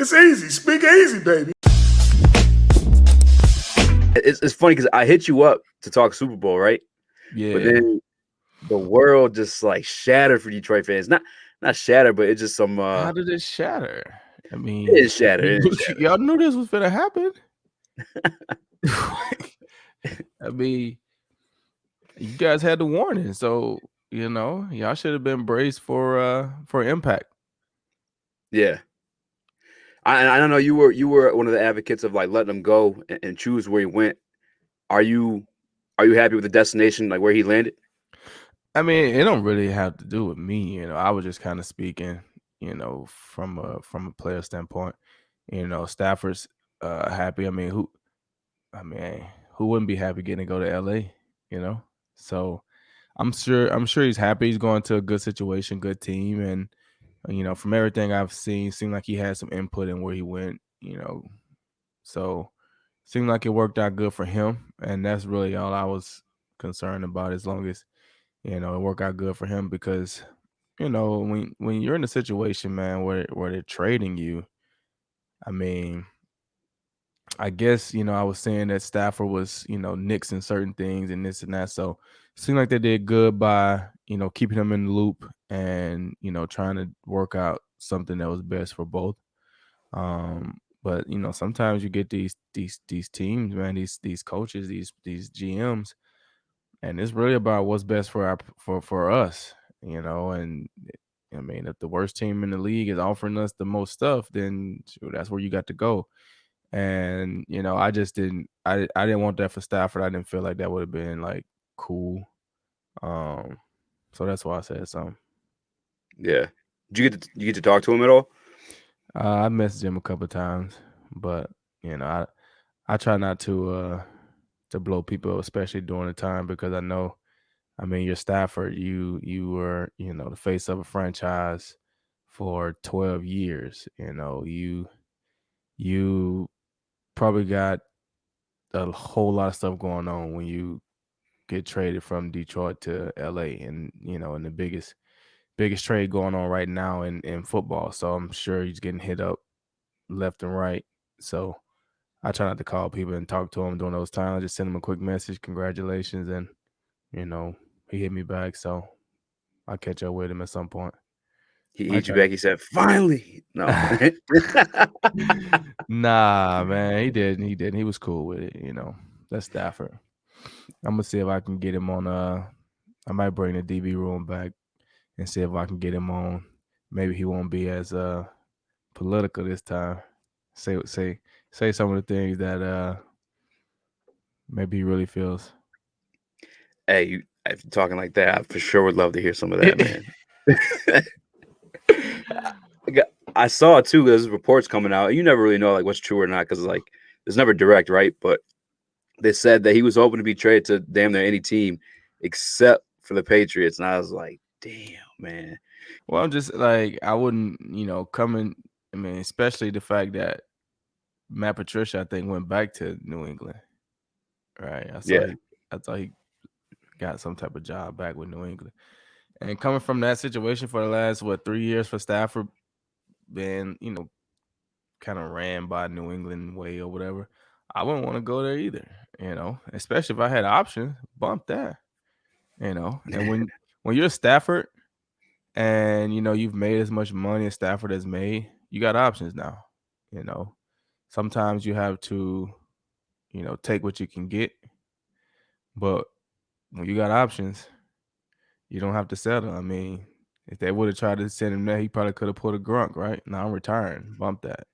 It's easy. Speak easy, baby. It's funny because I hit you up to talk Super Bowl, right? But Yeah. then the world just like shattered for Detroit fans. Not shattered, but it's just some How did it shatter? I it mean, is shattered. It is shattered. y'all knew this was gonna happen. I mean, you guys had the warning, so y'all should have been braced for impact. Yeah. I don't know. You were one of the advocates of like letting him go and choose where he went. Are you happy with the destination, like where he landed? I mean, it don't really have to do with me. I was just kind of speaking, from a player standpoint. Stafford's happy. Who wouldn't be happy getting to go to LA? So I'm sure he's happy. He's going to a good situation, good team, and from everything I've seen, seemed like he had some input in where he went. So seemed like it worked out good for him, and that's really all I was concerned about. As long as it worked out good for him, because when you're in a situation, man, where they're trading you, I mean, I guess I was saying that Stafford was nixing certain things and this and that, so it seemed like they did good by keeping him in the loop and trying to work out something that was best for both. But sometimes you get these teams, man, these coaches, these GMs, and it's really about what's best for us, and I mean, if the worst team in the league is offering us the most stuff, then shoot, that's where you got to go. And I just didn't want that for Stafford. I didn't feel like that would have been like cool. So that's why I said something. Yeah. Did you get to talk to him at all? I messaged him a couple of times, but I try not to blow people up, especially during the time, because I know, I mean, you're Stafford. You were the face of a franchise for 12 years. You probably got a whole lot of stuff going on when you get traded from Detroit to LA, and and the biggest trade going on right now in football. So I'm sure he's getting hit up left and right. So I try not to call people and talk to him during those times. I just send him a quick message, congratulations, and he hit me back. So I'll catch up with him at some point. He I hit you try. back. He said, "Finally." No. Nah, man, he didn't. He didn't. He was cool with it. That's Stafford. I'm gonna see if I can get him on. I might bring the DB room back and see if I can get him on. Maybe he won't be as political this time. Say some of the things that maybe he really feels. Hey, if you're talking like that, I for sure would love to hear some of that, man. I saw it too. There's reports coming out. You never really know like what's true or not because like it's never direct, right? But they said that he was hoping to be traded to damn near any team except for the Patriots, and I was like, damn, man. Well, I'm just like, I wouldn't, coming. I mean, especially the fact that Matt Patricia, I think, went back to New England. Right. Yeah, I thought he got some type of job back with New England. And coming from that situation for the last 3 years for Stafford, been kind of ran by New England way or whatever, I wouldn't want to go there either. Especially if I had options, bump that. And when you're Stafford and you've made as much money as Stafford has made, you got options now. Sometimes you have to take what you can get, but when you got options, you don't have to settle. I mean, if they would have tried to send him there, he probably could have put a grunt, right? Now I'm retiring, bump that.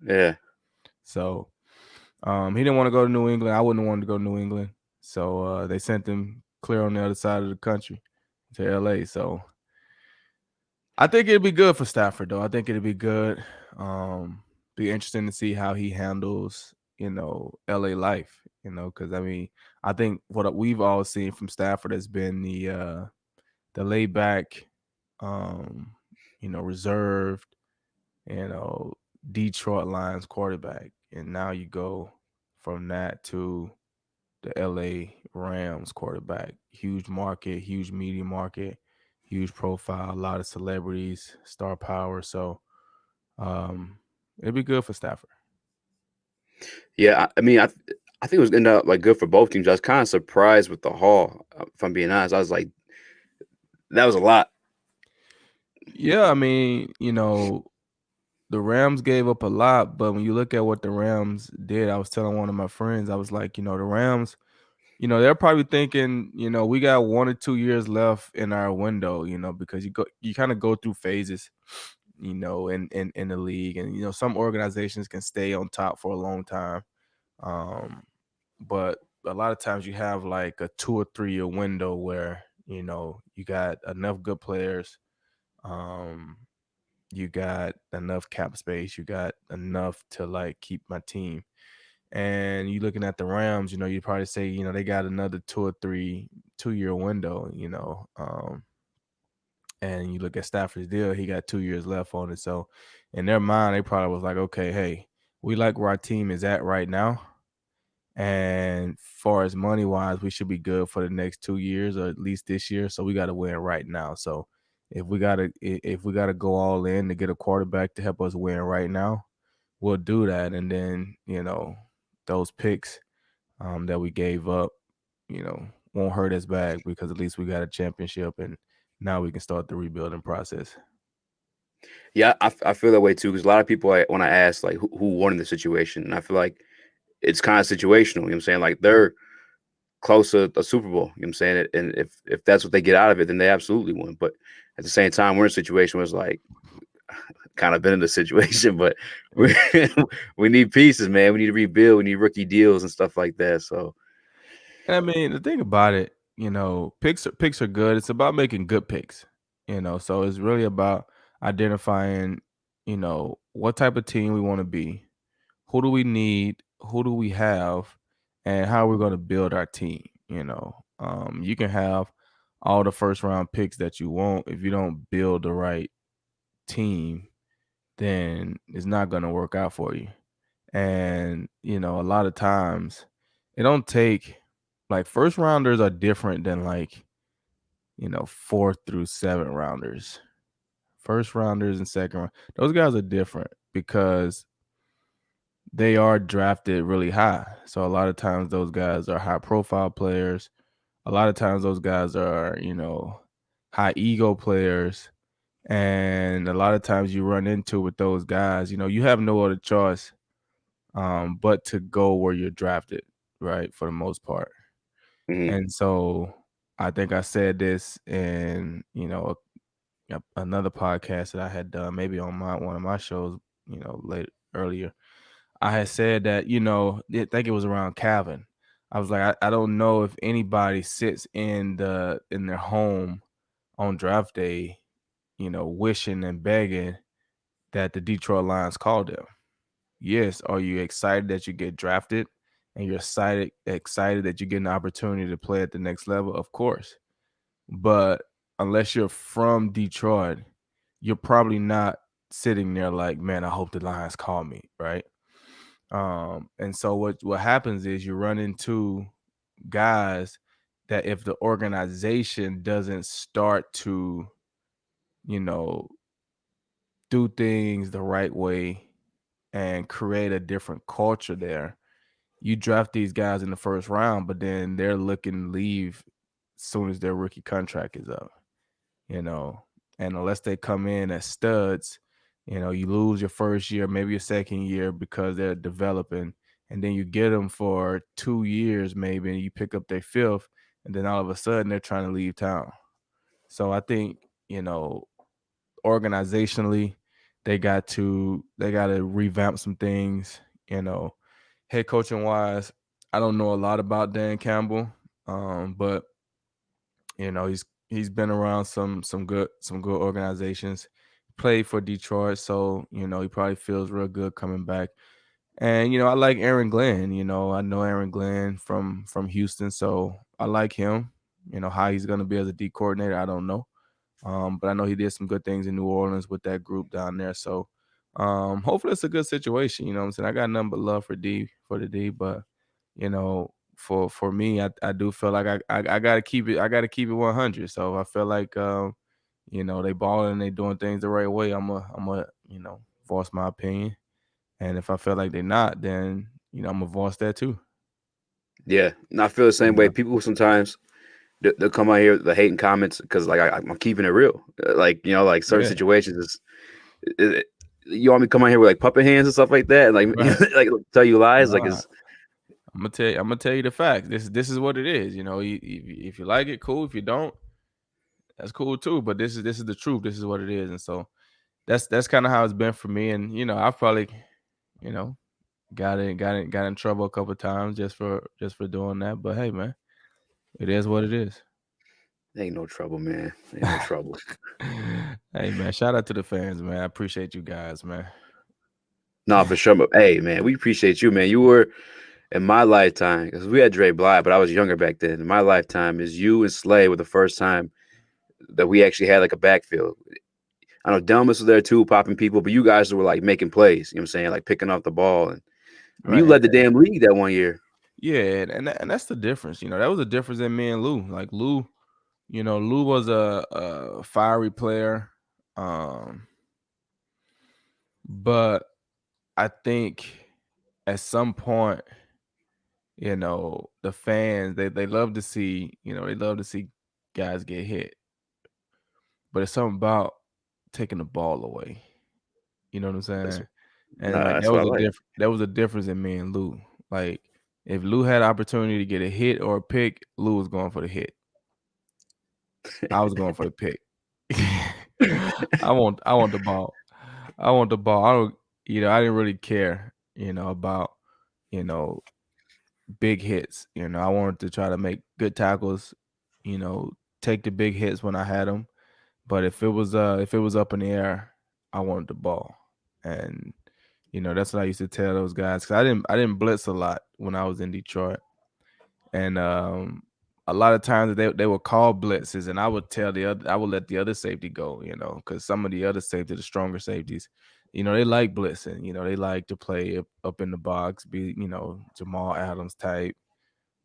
yeah. So he didn't want to go to New England. I wouldn't want to go to New England. So they sent him clear on the other side of the country to LA. So I think it'd be good for Stafford, though. I think it'd be good. Be interesting to see how he handles, LA life, because I mean, I think what we've all seen from Stafford has been the laid back, reserved, Detroit Lions quarterback. And now you go from that to the LA Rams quarterback. Huge market, huge media market, huge profile, a lot of celebrities, star power. So It'd be good for Stafford. Yeah, I mean, I think it was end up like good for both teams. I was kind of surprised with the haul. If I'm being honest, I was like, that was a lot. Yeah, I mean, the Rams gave up a lot, but when you look at what the Rams did, I was telling one of my friends, I was like, the Rams, they're probably thinking, we got 1 or 2 years left in our window, because you kind of go through phases, in the league, and some organizations can stay on top for a long time, but a lot of times you have like a 2 or 3 year window where you got enough good players, um, you got enough cap space, you got enough to like keep my team. And you looking at the Rams, you probably say, they got another 2 or 3 2 year window, and you look at Stafford's deal, he got 2 years left on it. So in their mind, they probably was like, okay, hey, we like where our team is at right now. And far as money wise, we should be good for the next 2 years or at least this year. So we got to win right now. So if we gotta go all in to get a quarterback to help us win right now, we'll do that. And then those picks that we gave up, won't hurt us back because at least we got a championship and now we can start the rebuilding process. Yeah, I feel that way too. Because a lot of people, when I ask like who won in the situation, and I feel like it's kind of situational. You know what I'm saying? Like they're close to a Super Bowl. You know what I'm saying? And if that's what they get out of it, then they absolutely won. But at the same time, we're in a situation where it's like kind of been in the situation, but we we need pieces, man. We need to rebuild. We need rookie deals and stuff like that. So I mean, the thing about it, picks are good. It's about making good picks, So it's really about identifying, what type of team we want to be, who do we need, who do we have, and how we're going to build our team. You can have all the first round picks that you want if you don't build the right team, then it's not going to work out for you. And a lot of times it don't take, like, first rounders are different than like 4th through 7th rounders. First rounders and second round, those guys are different because they are drafted really high. So a lot of times those guys are high profile players. A lot of times those guys are, high ego players. And a lot of times you run into with those guys, you have no other choice but to go where you're drafted, right? For the most part. mhm. And so I think I said this in, another podcast that I had done, maybe on one of my shows, late earlier. I had said that, I think it was around Calvin. I was like, I don't know if anybody sits in their home on draft day, wishing and begging that the Detroit Lions called them. Yes, are you excited that you get drafted and you're excited that you get an opportunity to play at the next level? Of course. But unless you're from Detroit, you're probably not sitting there like, man, I hope the Lions call me, right? And so what happens is you run into guys that if the organization doesn't start to, you know, do things the right way and create a different culture there, you draft these guys in the first round, but then they're looking to leave as soon as their rookie contract is up, you know. And unless they come in as studs, you lose your first year, maybe your second year because they're developing, and then you get them for 2 years maybe, and you pick up their fifth, and then all of a sudden they're trying to leave town. So I think, organizationally, they got to revamp some things, head coaching wise. I don't know a lot about Dan Campbell, but he's been around some good organizations. Played for Detroit, so he probably feels real good coming back. And I like Aaron Glenn. I know Aaron Glenn from Houston, so I like him. How he's gonna be as a D coordinator, I don't know. But I know he did some good things in New Orleans with that group down there. So hopefully it's a good situation. You know what I'm saying? I got nothing but love for the D, but for me, I do feel like I gotta keep it. I gotta keep it 100. So I feel like they balling and they doing things the right way. I'm a voice my opinion. And if I feel like they're not, then I'm gonna voice that too. Yeah, and I feel the same You way. know? People sometimes they'll come out here with the hating comments because like I'm keeping it real. Like like certain Yeah, situations is you want me to come out here with like puppet hands and stuff like that, and like right. like tell you lies, like Nah, is I'm gonna tell you the facts. This is what it is. If you like it, cool. If you don't, that's cool too. But this is the truth. This is what it is. And so that's kind of how it's been for me. And I've probably you know got in trouble a couple of times just for doing that. But hey, man, it is what it is. ain't no trouble, man. Ain't no trouble. Hey, man, shout out to the fans, man. I appreciate you guys, man. No, for sure. But hey, man, we appreciate you, man. You were in my lifetime because we had Dre Bly, but I was younger back then. In my lifetime, is you and Slay were the first time that we actually had like a backfield. I know Delmas was there too, popping people, but you guys were like making plays. You know what I'm saying? Like picking up the ball, and I mean, you Right. led the damn league that one year. Yeah, and that's the difference. That was the difference in me and Lou. Like Lou, Lou was a fiery player. Um, but I think at some point, the fans they love to see, they love to see guys get hit. But it's something about taking the ball away. You know what I'm That's saying? And nah, like that's what I like. that was a difference in me and Lou. Like if Lou had opportunity to get a hit or a pick, Lou was going for the hit. I was going for the pick. I want the ball. I want the ball. I don't I didn't really care, about, you know, big hits. I wanted to try to make good tackles, you know, take the big hits when I had them. But if it was up in the air, I wanted the ball. And that's what I used to tell those guys cuz I didn't blitz a lot when I was in Detroit. And a lot of times they would call blitzes and I would let the other safety go, cuz some of the other safety, the stronger safeties, they like blitzing, they like to play up in the box, be, Jamal Adams type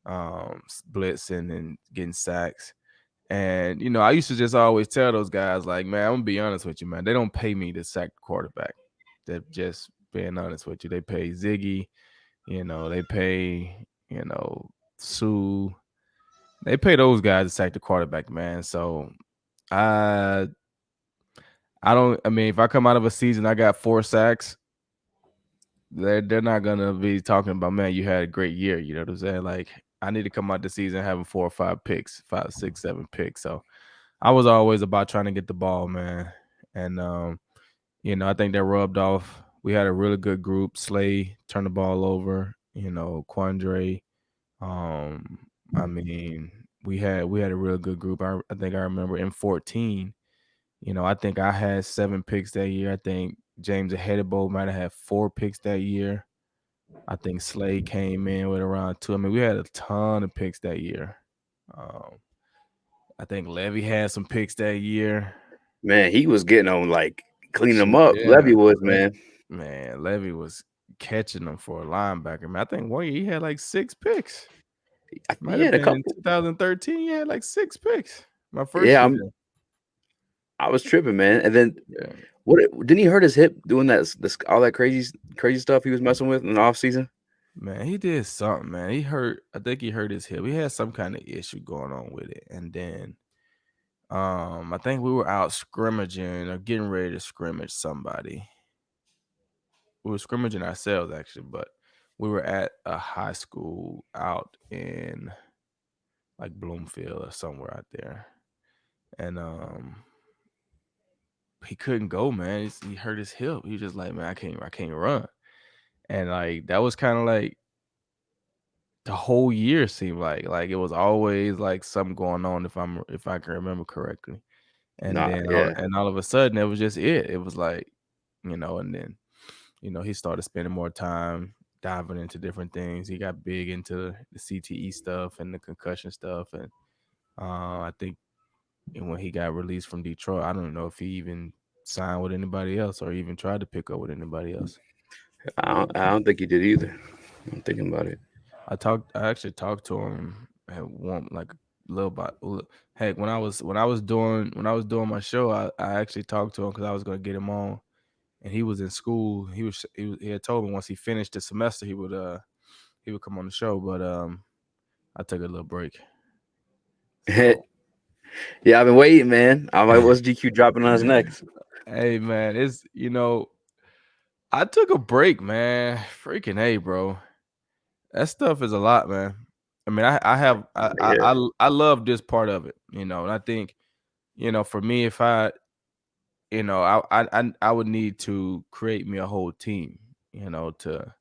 blitzing and getting sacks. And I used to just always tell those guys, like, man, I'm gonna be honest with you, man. They don't pay me to sack the quarterback. They're just being honest with you. They pay Ziggy, they pay, Sue. They pay those guys to sack the quarterback, man. So I I mean, if I come out of a season, I got 4 sacks, they're not gonna be talking about, man, you had a great year. You know what I'm saying? Like, I need to come out the season having 4 or 5 picks, 5, 6, 7 picks. So I was always about trying to get the ball, man. And I think that rubbed off. We had a really good group. Slay turned the ball over, Quandre. Um, I mean, we had a real good group. I think I remember in 14, I think I had 7 picks that year. I think James Ahedibo might have had 4 picks that year. I think Slay came in with around 2. I mean, we had a ton of picks that year. Um, I think Levy had some picks that year. Man, he was getting on like cleaning them Shit, up. yeah. Levy was, man. Man, Levy was catching them for a linebacker. Man, I think one year he had like 6 picks. Might He have had a been in couple. 2013. He had like 6 picks. My first Yeah, year. I was tripping, man. And then Yeah. what didn't he hurt his hip doing this all that crazy stuff he was messing with in the off season? Man, he did something, man. I think he hurt his hip. He had some kind of issue going on with it. And then I think we were out scrimmaging or getting ready to scrimmage somebody. We were scrimmaging ourselves actually, but we were at a high school out in like Bloomfield or somewhere out there. And he couldn't go, man. He hurt his hip. He was just like, man, I can't run. And like that was kind of like the whole year seemed like it was always like something going on if I can remember correctly. And Nah, then yeah. all of a sudden it was just it. It was like, and then he started spending more time diving into different things. He got big into the CTE stuff and the concussion stuff. And I think when he got released from Detroit, I don't know if he even signed with anybody else or even tried to pick up with anybody else. I don't think he did either. I'm thinking about it. I actually talked to him at one like a little bit. Heck, when I was doing my show, I actually talked to him because I was gonna get him on. and he was in school. He had told me once he finished the semester he would come on the show, but I took a little break. So Yeah, I've been waiting, man. I'm like, what's GQ dropping on us next? hey man, it's I took a break, man. Freaking A, bro. That stuff is a lot, man. I mean, Yeah. I love this part of it, and I think, for me, if I would need to create me a whole team, to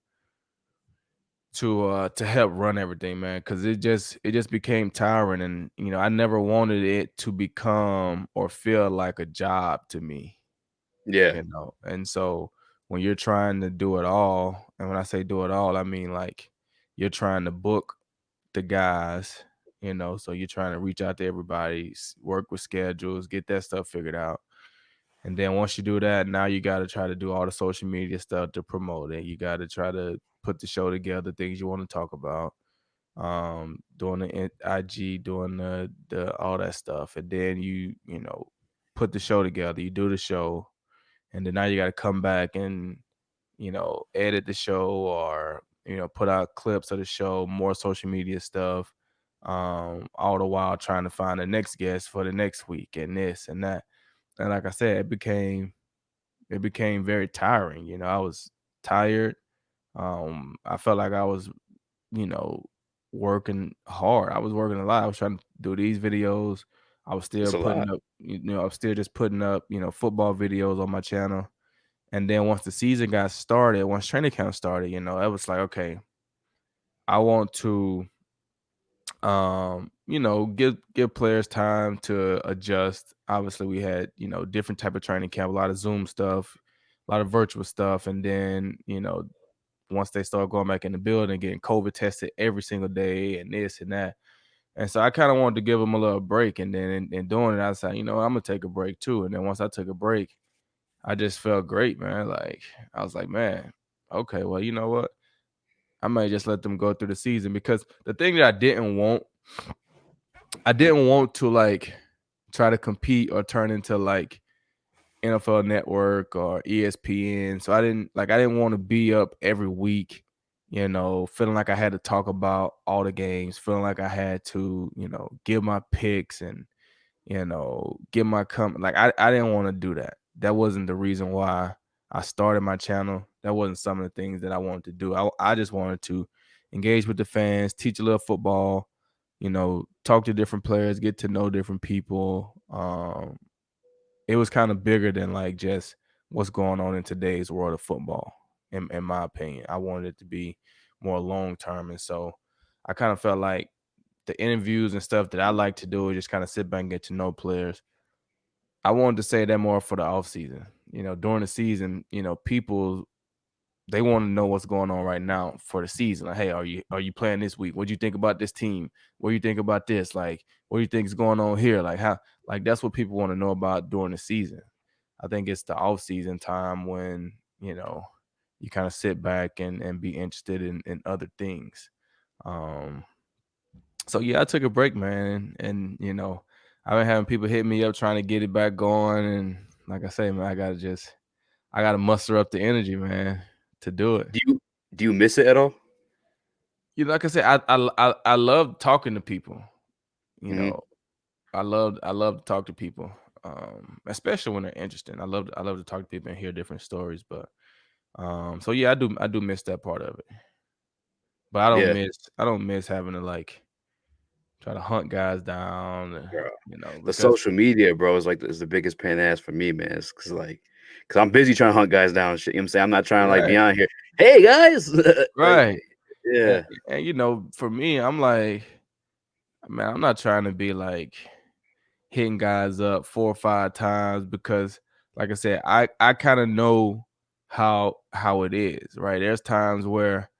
help run everything, man, because it just became tiring, and I never wanted it to become or feel like a job to me, Yeah. and so when you're trying to do it all, and when I say do it all, I mean like you're trying to book the guys, so you're trying to reach out to everybody, work with schedules, get that stuff figured out. And then once you do that, now you got to try to do all the social media stuff to promote it. You got to try to put the show together, things you want to talk about, doing the IG, doing the all that stuff. And then you put the show together, you do the show, and then now you got to come back and edit the show, or put out clips of the show, more social media stuff, all the while trying to find the next guest for the next week, and this and that. And like I said, it became very tiring. I was tired. I felt like I was, you know, working hard. I was working a lot. I was trying to do these videos. I was still It's a lot. putting up, I was still just putting up, football videos on my channel. And then once the season got started, once training camp started, it was like, okay, I want to give players time to adjust. Obviously, we had, different type of training camp, a lot of Zoom stuff, a lot of virtual stuff. And then, once they start going back in the building, getting COVID tested every single day and this and that. And so I kind of wanted to give them a little break. And then in doing it, I said, I'm going to take a break too. And then once I took a break, I just felt great, man. Like, I was like, man, okay, well, you know what? I might just let them go through the season, because the thing that I didn't want to like try to compete or turn into like NFL Network or ESPN. So I didn't want to be up every week, feeling like I had to talk about all the games, feeling like I had to, give my picks and, give my like I didn't want to do that. That wasn't the reason why I started my channel. That wasn't some of the things that I wanted to do. I just wanted to engage with the fans, teach a little football, talk to different players, get to know different people. It was kind of bigger than like just what's going on in today's world of football. In my opinion, I wanted it to be more long term, and so I kind of felt like the interviews and stuff that I like to do is just kind of sit back and get to know players. I wanted to say that more for the off season. During the season, people, they want to know what's going on right now for the season. Like, hey, are you playing this week? What do you think about this team? What do you think about this? Like, what do you think is going on here? Like, how, like, that's what people want to know about during the season. I think it's the off season time when, you kind of sit back and be interested in other things. So yeah, I took a break, man, and I've been having people hit me up trying to get it back going, and like I say, man, I gotta muster up the energy, man, to do it. Do you miss it at all? Like I said, I love talking to people. You Mhm. know, I love to talk to people, especially when they're interesting. I love to talk to people and hear different stories. But so yeah, I do miss that part of it. But Yeah. I don't miss having to like try to hunt guys down, Bro. The because social media, bro, is the biggest pain in the ass for me, man. It's because I'm busy trying to hunt guys down and shit. You know what I'm saying? I'm not trying to like right, be on here. Hey guys. Like, right, and, yeah. for me, I'm like, man, I'm not trying to be like hitting guys up 4 or 5 times, because like I said, I kind of know how it is, right? There's times where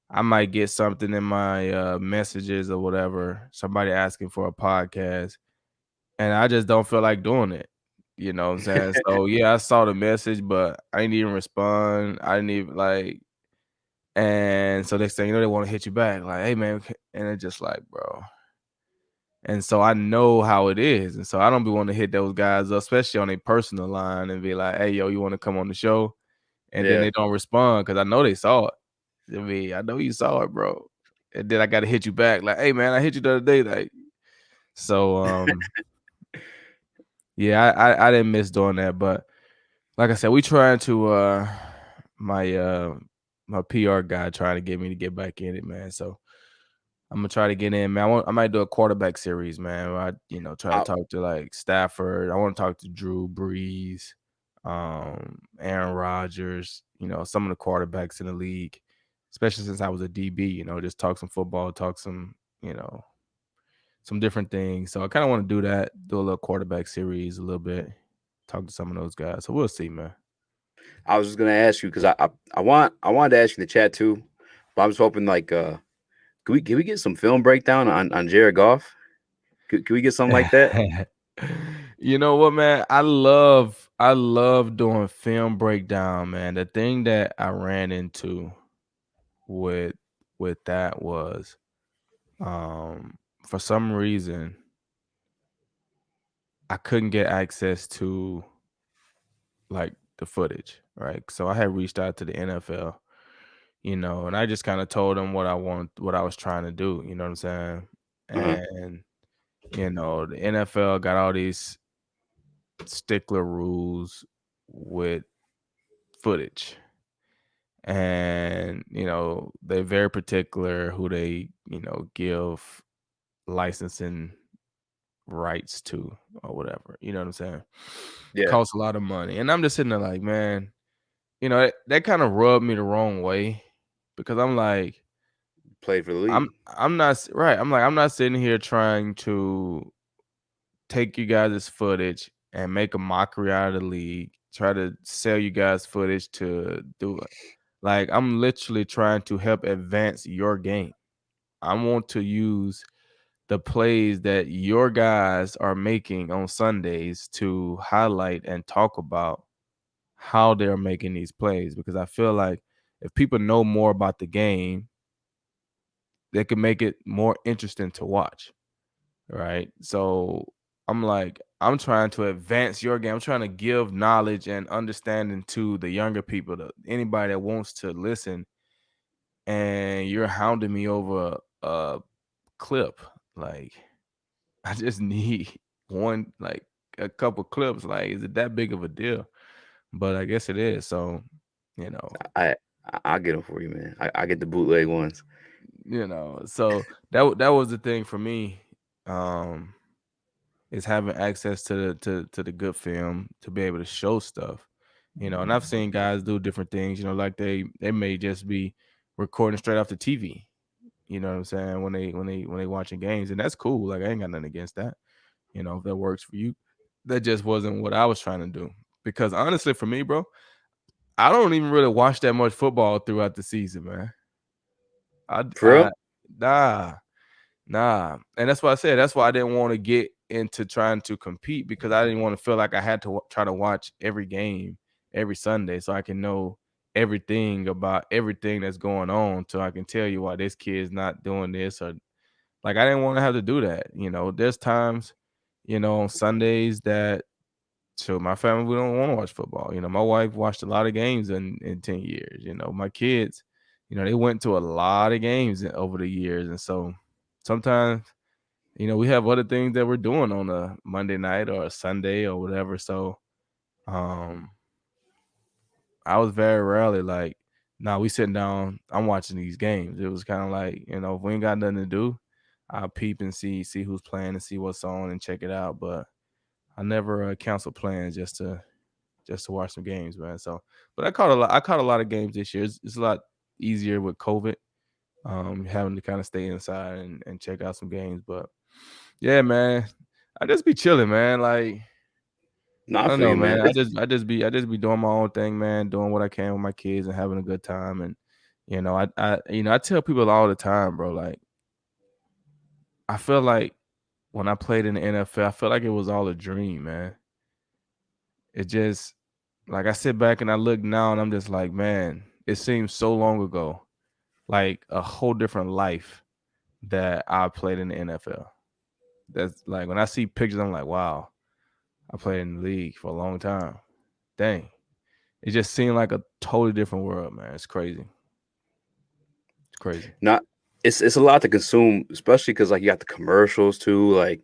I might get something in my messages or whatever, somebody asking for a podcast, and I just don't feel like doing it. You know what I'm saying? So yeah, I saw the message, but I didn't even respond. I didn't even like, and so next thing you know, they want to hit you back, like, hey man, and it's just like, bro. And so I know how it is. And so I don't be wanting to hit those guys up, especially on a personal line, and be like, hey, yo, you want to come on the show? and then they don't respond because I know they saw it. I mean, I know you saw it, bro. And then I got to hit you back, like, "Hey, man, I hit you the other day." Like, so, yeah, I didn't miss doing that, but like I said, we trying to my PR guy trying to get me to get back in it, man. So I'm gonna try to get in, man. I might do a quarterback series, man. Where I, try to I, talk to like Stafford. I want to talk to Drew Brees, Aaron Rodgers. Some of the quarterbacks in the league, especially since I was a DB. Just talk some football, talk some, some different things. So I kind of want to do that. Do a little quarterback series, a little bit. Talk to some of those guys. So we'll see, man. I was just gonna ask you because I wanted to ask you in the chat too, but I was hoping like can we get some film breakdown on Jared Goff? Can we get something like that? You know what, man? I love doing film breakdown, man. The thing that I ran into with that was for some reason I couldn't get access to like the footage, right? So I had reached out to the NFL, and I just kind of told them what I was trying to do, you know what I'm saying? Uh-huh. And the NFL got all these stickler rules with footage, and they're very particular who they give licensing rights to or whatever, you know what I'm saying? Yeah, Costs a lot of money, and I'm just sitting there like, man, that kind of rubbed me the wrong way, because I'm like, played for the I'm league. I'm not right. I'm like, I'm not sitting here trying to take you guys' footage and make a mockery out of the league, try to sell you guys footage to do it. Like, I'm literally trying to help advance your game. I want to use the plays that your guys are making on Sundays to highlight and talk about how they're making these plays, because I feel like if people know more about the game, they can make it more interesting to watch. Right. So I'm like, I'm trying to advance your game. I'm trying to give knowledge and understanding to the younger people, to anybody that wants to listen. And you're hounding me over a clip. Like, I just need one, like a couple clips. Like, is it that big of a deal? But I guess it is. So, you know, I I'll get them for you, man. I get the bootleg ones. so that was the thing for me. Um, is having access to the good film to be able to show stuff, and I've seen guys do different things, like they may just be recording straight off the TV, you know what I'm saying, when they watching games, and that's cool. Like, I ain't got nothing against that, if that works for you. That just wasn't what I was trying to do, because honestly, for me, bro, I don't even really watch that much football throughout the season, man. For real? Nah. Nah, and that's why I said, that's why I didn't want to get into trying to compete, because I didn't want to feel like I had to try to watch every game every Sunday so I can know everything about everything that's going on, so I can tell you why this kid's not doing this, or like, I didn't want to have to do that. There's times, on Sundays that, so my family, we don't want to watch football. My wife watched a lot of games in 10 years. My kids, they went to a lot of games over the years, and so sometimes we have other things that we're doing on a Monday night or a Sunday or whatever. So, I was very rarely like, nah, we sitting down, I'm watching these games. It was kind of like, if we ain't got nothing to do, I'll peep and see who's playing and see what's on and check it out. But I never cancel plans just to watch some games, man. So, but I caught a lot of games this year. It's a lot easier with COVID, having to kind of stay inside and check out some games. But yeah, man, I just be chilling, man. Like, I Not don't for know, you, man. man. I just be doing my own thing, man. Doing what I can with my kids and having a good time. And I tell people all the time, bro. Like, I feel like when I played in the NFL, I feel like it was all a dream, man. It just, like, I sit back and I look now and I'm just like, man, it seems so long ago, like a whole different life that I played in the NFL. That's like, when I see pictures, I'm like, wow, I played in the league for a long time. Dang. it just seemed like a totally different world, man. It's crazy. It's crazy. Not it's a lot to consume, especially because like you got the commercials too. Like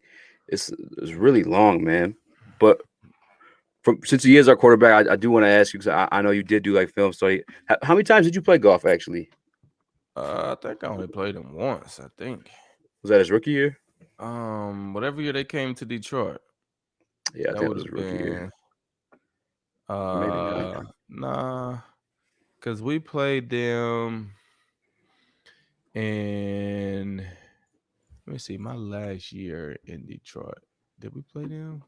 it's really long, man. But from since he is our quarterback, I do want to ask you because I know you did do like film study. How many times did you play golf actually? I think I only played him once. I think. Was that his rookie year? Whatever year they came to Detroit, Yeah, I that think that would was have his rookie year. been. Maybe not. Nah, because we played them in. Let me see. My last year in Detroit, did we play them?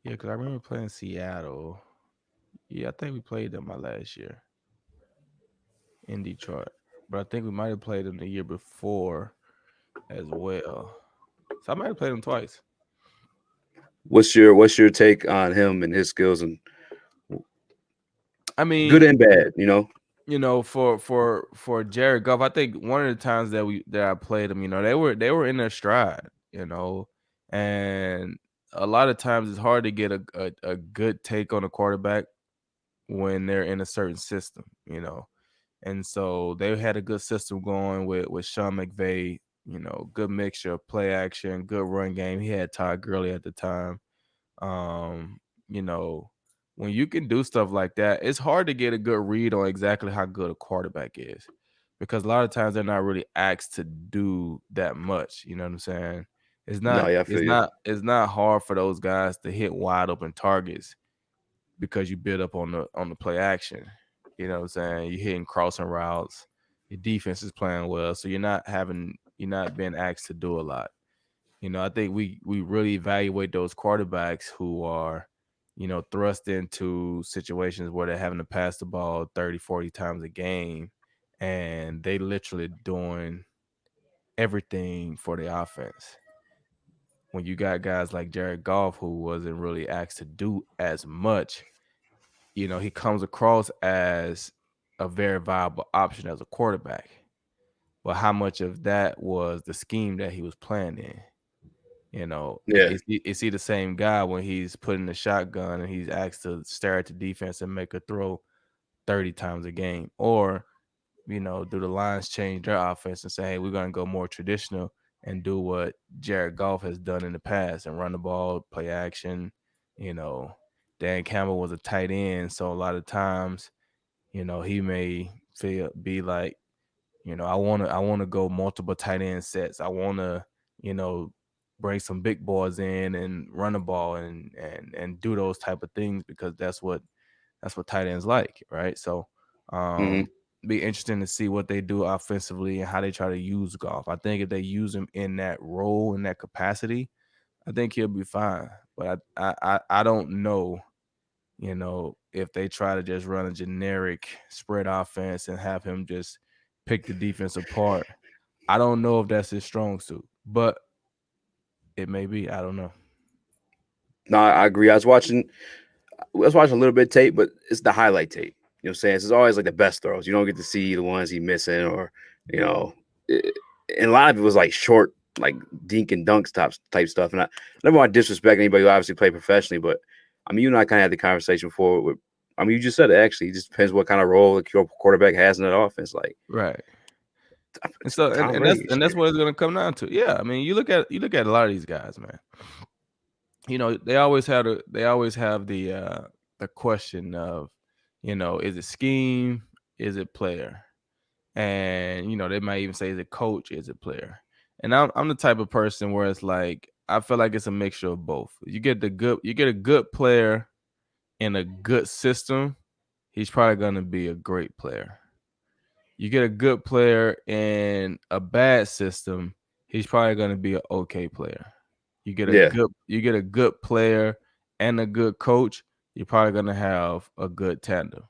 Yeah, because I remember playing Seattle. Yeah, I think we played them my last year in Detroit, but I think we might have played them the year before as well. So I might have played them twice. What's your take on him and his skills and I good mean, and bad? You know. for Jared Goff, I think one of the times that I played them, they were in their stride, and a lot of times it's hard to get a good take on a quarterback when they're in a certain system. And so they had a good system going with Sean McVay, good mixture of play action, good run game. He had Todd Gurley at the time. Um, you know, when you can do stuff like that, it's hard to get a good read on exactly how good a quarterback is because a lot of times they're not really asked to do that much. You know what I'm saying? It's No, not yeah, I it's feel you. not it's not hard for those guys to hit wide open targets because you build up on the play action. You know what I'm saying? You're hitting crossing routes. Your defense is playing well, so you're not being asked to do a lot. I think we really evaluate those quarterbacks who are, thrust into situations where they're having to pass the ball 30, 40 times a game and they literally doing everything for the offense. When you got guys like Jared Goff who wasn't really asked to do as much, he comes across as a very viable option as a quarterback. But how much of that was the scheme that he was playing in? Yeah. Is he the same guy when he's putting the shotgun and he's asked to stare at the defense and make a throw 30 times a game? Or, do the Lions change their offense and say, hey, we're going to go more traditional and do what Jared Goff has done in the past and run the ball, play action? You know, Dan Campbell was a tight end. So a lot of times, he may be like, I want to go multiple tight end sets. I want to, you know, bring some big boys in and run the ball and do those type of things because that's what tight ends like, right? So, Hmm. be interesting to see what they do offensively and how they try to use Golf. I think if they use him in that role in that capacity, I think he'll be fine. But I don't know, if they try to just run a generic spread offense and have him just pick the defense apart. I don't know if that's his strong suit, but it may be. I don't know. No, I agree. I was watching a little bit of tape, but it's the highlight tape. You know what I'm saying? It's always like the best throws. You don't get to see the ones he missing or, you know, it, and a lot of it was like short, like dink and dunks type stuff. And I never want to disrespect anybody who obviously played professionally, but I mean, you and I kind of had the conversation before. I mean, you just said it actually. It just depends what kind of role your quarterback has in that offense. Like, Right. And it's so and that's Tom Brady. and that's what it's gonna come down to. Yeah. I mean, you look at a lot of these guys, man. They always have the question of, is it scheme? Is it player? And they might even say, is it coach? Is it player? And I'm the type of person where it's like I feel like it's a mixture of both. You get a good player in a good system, he's probably gonna be a great player. You get a good player in a bad system, he's probably gonna be an okay player. You get a Yeah. good player and a good coach, you're probably gonna have a good tandem.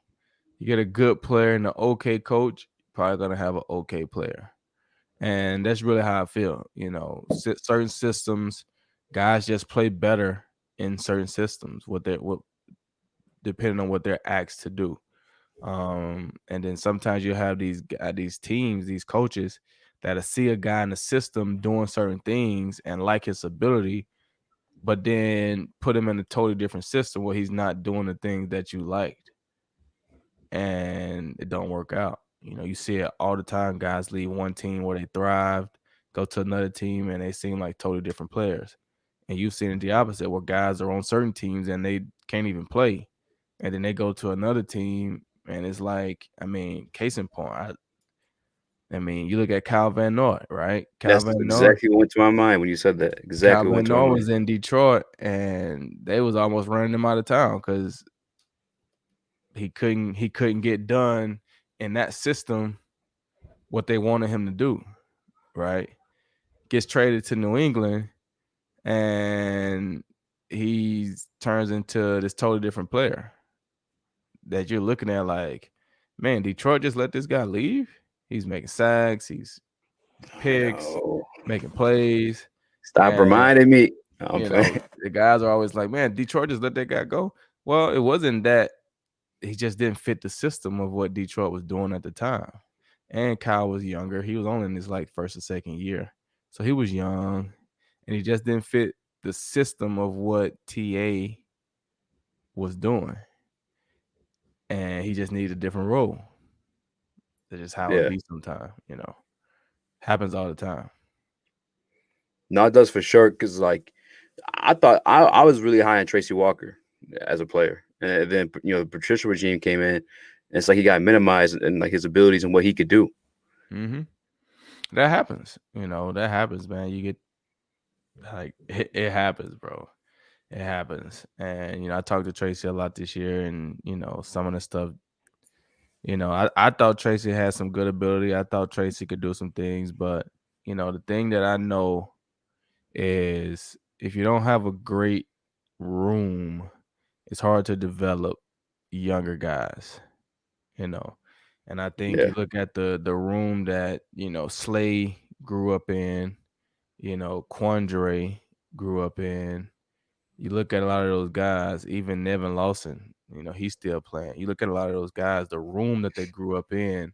You get a good player and an okay coach, you're probably gonna have an okay player. And that's really how I feel. Certain systems, guys just play better in certain systems. What depending on what they're asked to do. And then sometimes you have these teams, these coaches that see a guy in the system doing certain things and like his ability, but then put him in a totally different system where he's not doing the things that you liked. and it don't work out. You see it all the time. Guys leave one team where they thrived, go to another team, and they seem like totally different players. And you've seen it the opposite, where guys are on certain teams and they can't even play, and then they go to another team, and it's like, case in point, you look at Kyle Van Noy, right? That's exactly what went to my mind when you said that. Exactly Kyle what Van went to my Noy mind. was in Detroit, and they was almost running him out of town because he couldn't get done in that system what they wanted him to do, right? Gets traded to New England, and he turns into this totally different player that you're looking at like, man, Detroit just let this guy leave? He's making sacks, he's picks, making plays. Stop reminding me. The guys are always like, man, Detroit just let that guy go. Well, it wasn't that he just didn't fit the system of what Detroit was doing at the time. And Kyle was younger. He was only in his first or second year. So he was young, and he just didn't fit the system of what TA was doing. And he just needed a different role. That's just how it be sometimes, Happens all the time. No, it does for sure. Because I thought I was really high on Tracy Walker as a player, and then the Patricia regime came in, and it's like he got minimized and his abilities and what he could do. Mm-hmm. That happens, That happens, man. You get it happens, bro. It happens, and I talked to Tracy a lot this year, and some of the stuff. I thought Tracy had some good ability. I thought Tracy could do some things, but the thing that I know is if you don't have a great room, it's hard to develop younger guys, And I think you look at the room that, Slay grew up in, Quandre grew up in. You look at a lot of those guys, even Nevin Lawson, he's still playing. You look at a lot of those guys, the room that they grew up in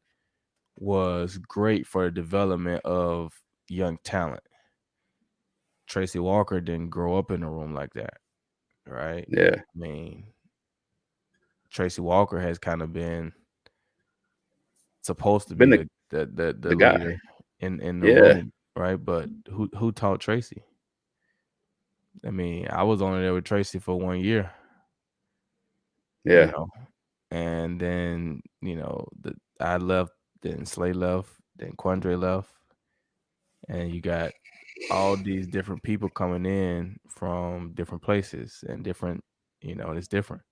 was great for the development of young talent. Tracy Walker didn't grow up in a room like that, right? Yeah. Tracy Walker has kind of been supposed to be the guy leader in the room, right? But who taught Tracy? I was only there with Tracy for 1 year. Yeah. And then, I left, then Slay left, then Quandre left. And you got all these different people coming in from different places and different, it's different.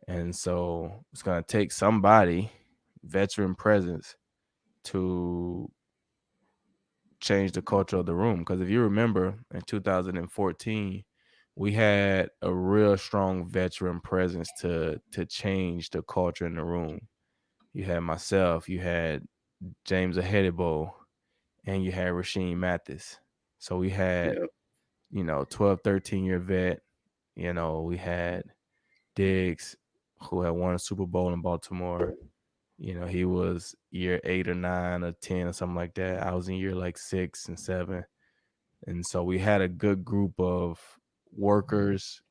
And so it's going to take somebody, veteran presence, to change the culture of the room. Because if you remember, in 2014, we had a real strong veteran presence to change the culture in the room. You had myself, you had James Ahedibo, and you had Rasheem Mathis. So we had, 12, 13-year vet. We had Diggs, who had won a Super Bowl in Baltimore. He was year 8 or 9 or 10 or something like that. I was in year 6 and 7. And so we had a good group of workers,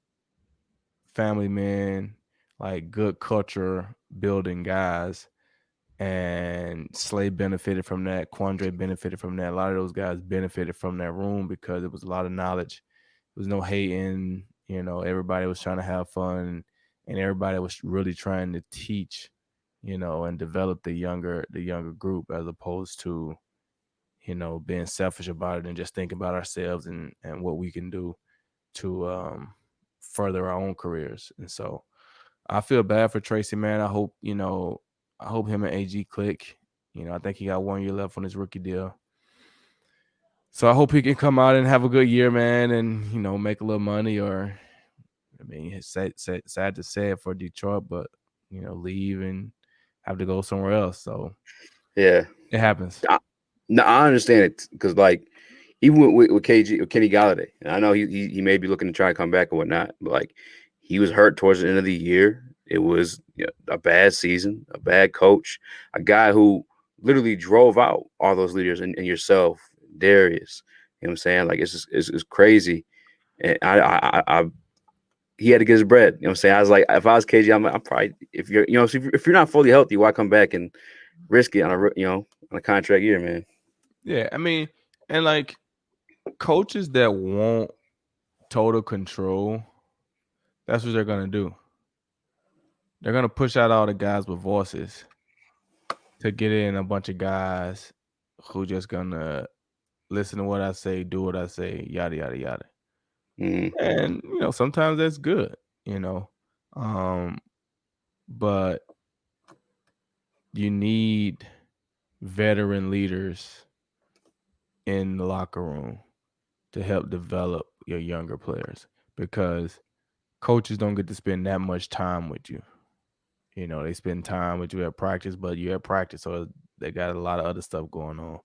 family men, good culture building guys. And Slay benefited from that. Quandre benefited from that. A lot of those guys benefited from that room because it was a lot of knowledge. There was no hating. Everybody was trying to have fun, and everybody was really trying to teach, and develop the younger group, as opposed to, being selfish about it and just thinking about ourselves and what we can do to further our own careers. And so I feel bad for Tracy, man. I hope him and AG click. I think he got 1 year left on his rookie deal. So I hope he can come out and have a good year, man, and, make a little money, or, it's sad to say it for Detroit, but, leave and have to go somewhere else. So, yeah, it happens. I understand it because, even with Kenny Galladay, and I know he may be looking to try and come back or whatnot, but he was hurt towards the end of the year. It was a bad season, a bad coach, a guy who literally drove out all those leaders and yourself, Darius. You know what I'm saying? It's crazy. And he had to get his bread. You know what I'm saying? I was like, if I was KG, I'm probably if you're if you're not fully healthy, why come back and risk it on a contract year, man? Yeah, I mean, and like coaches that want total control, that's what they're gonna do. They're gonna push out all the guys with voices to get in a bunch of guys who just gonna listen to what I say, do what I say, yada yada yada. Mm, And sometimes that's good, but you need veteran leaders in the locker room to help develop your younger players, because coaches don't get to spend that much time with you. They spend time with you at practice, but you're at practice, so they got a lot of other stuff going on.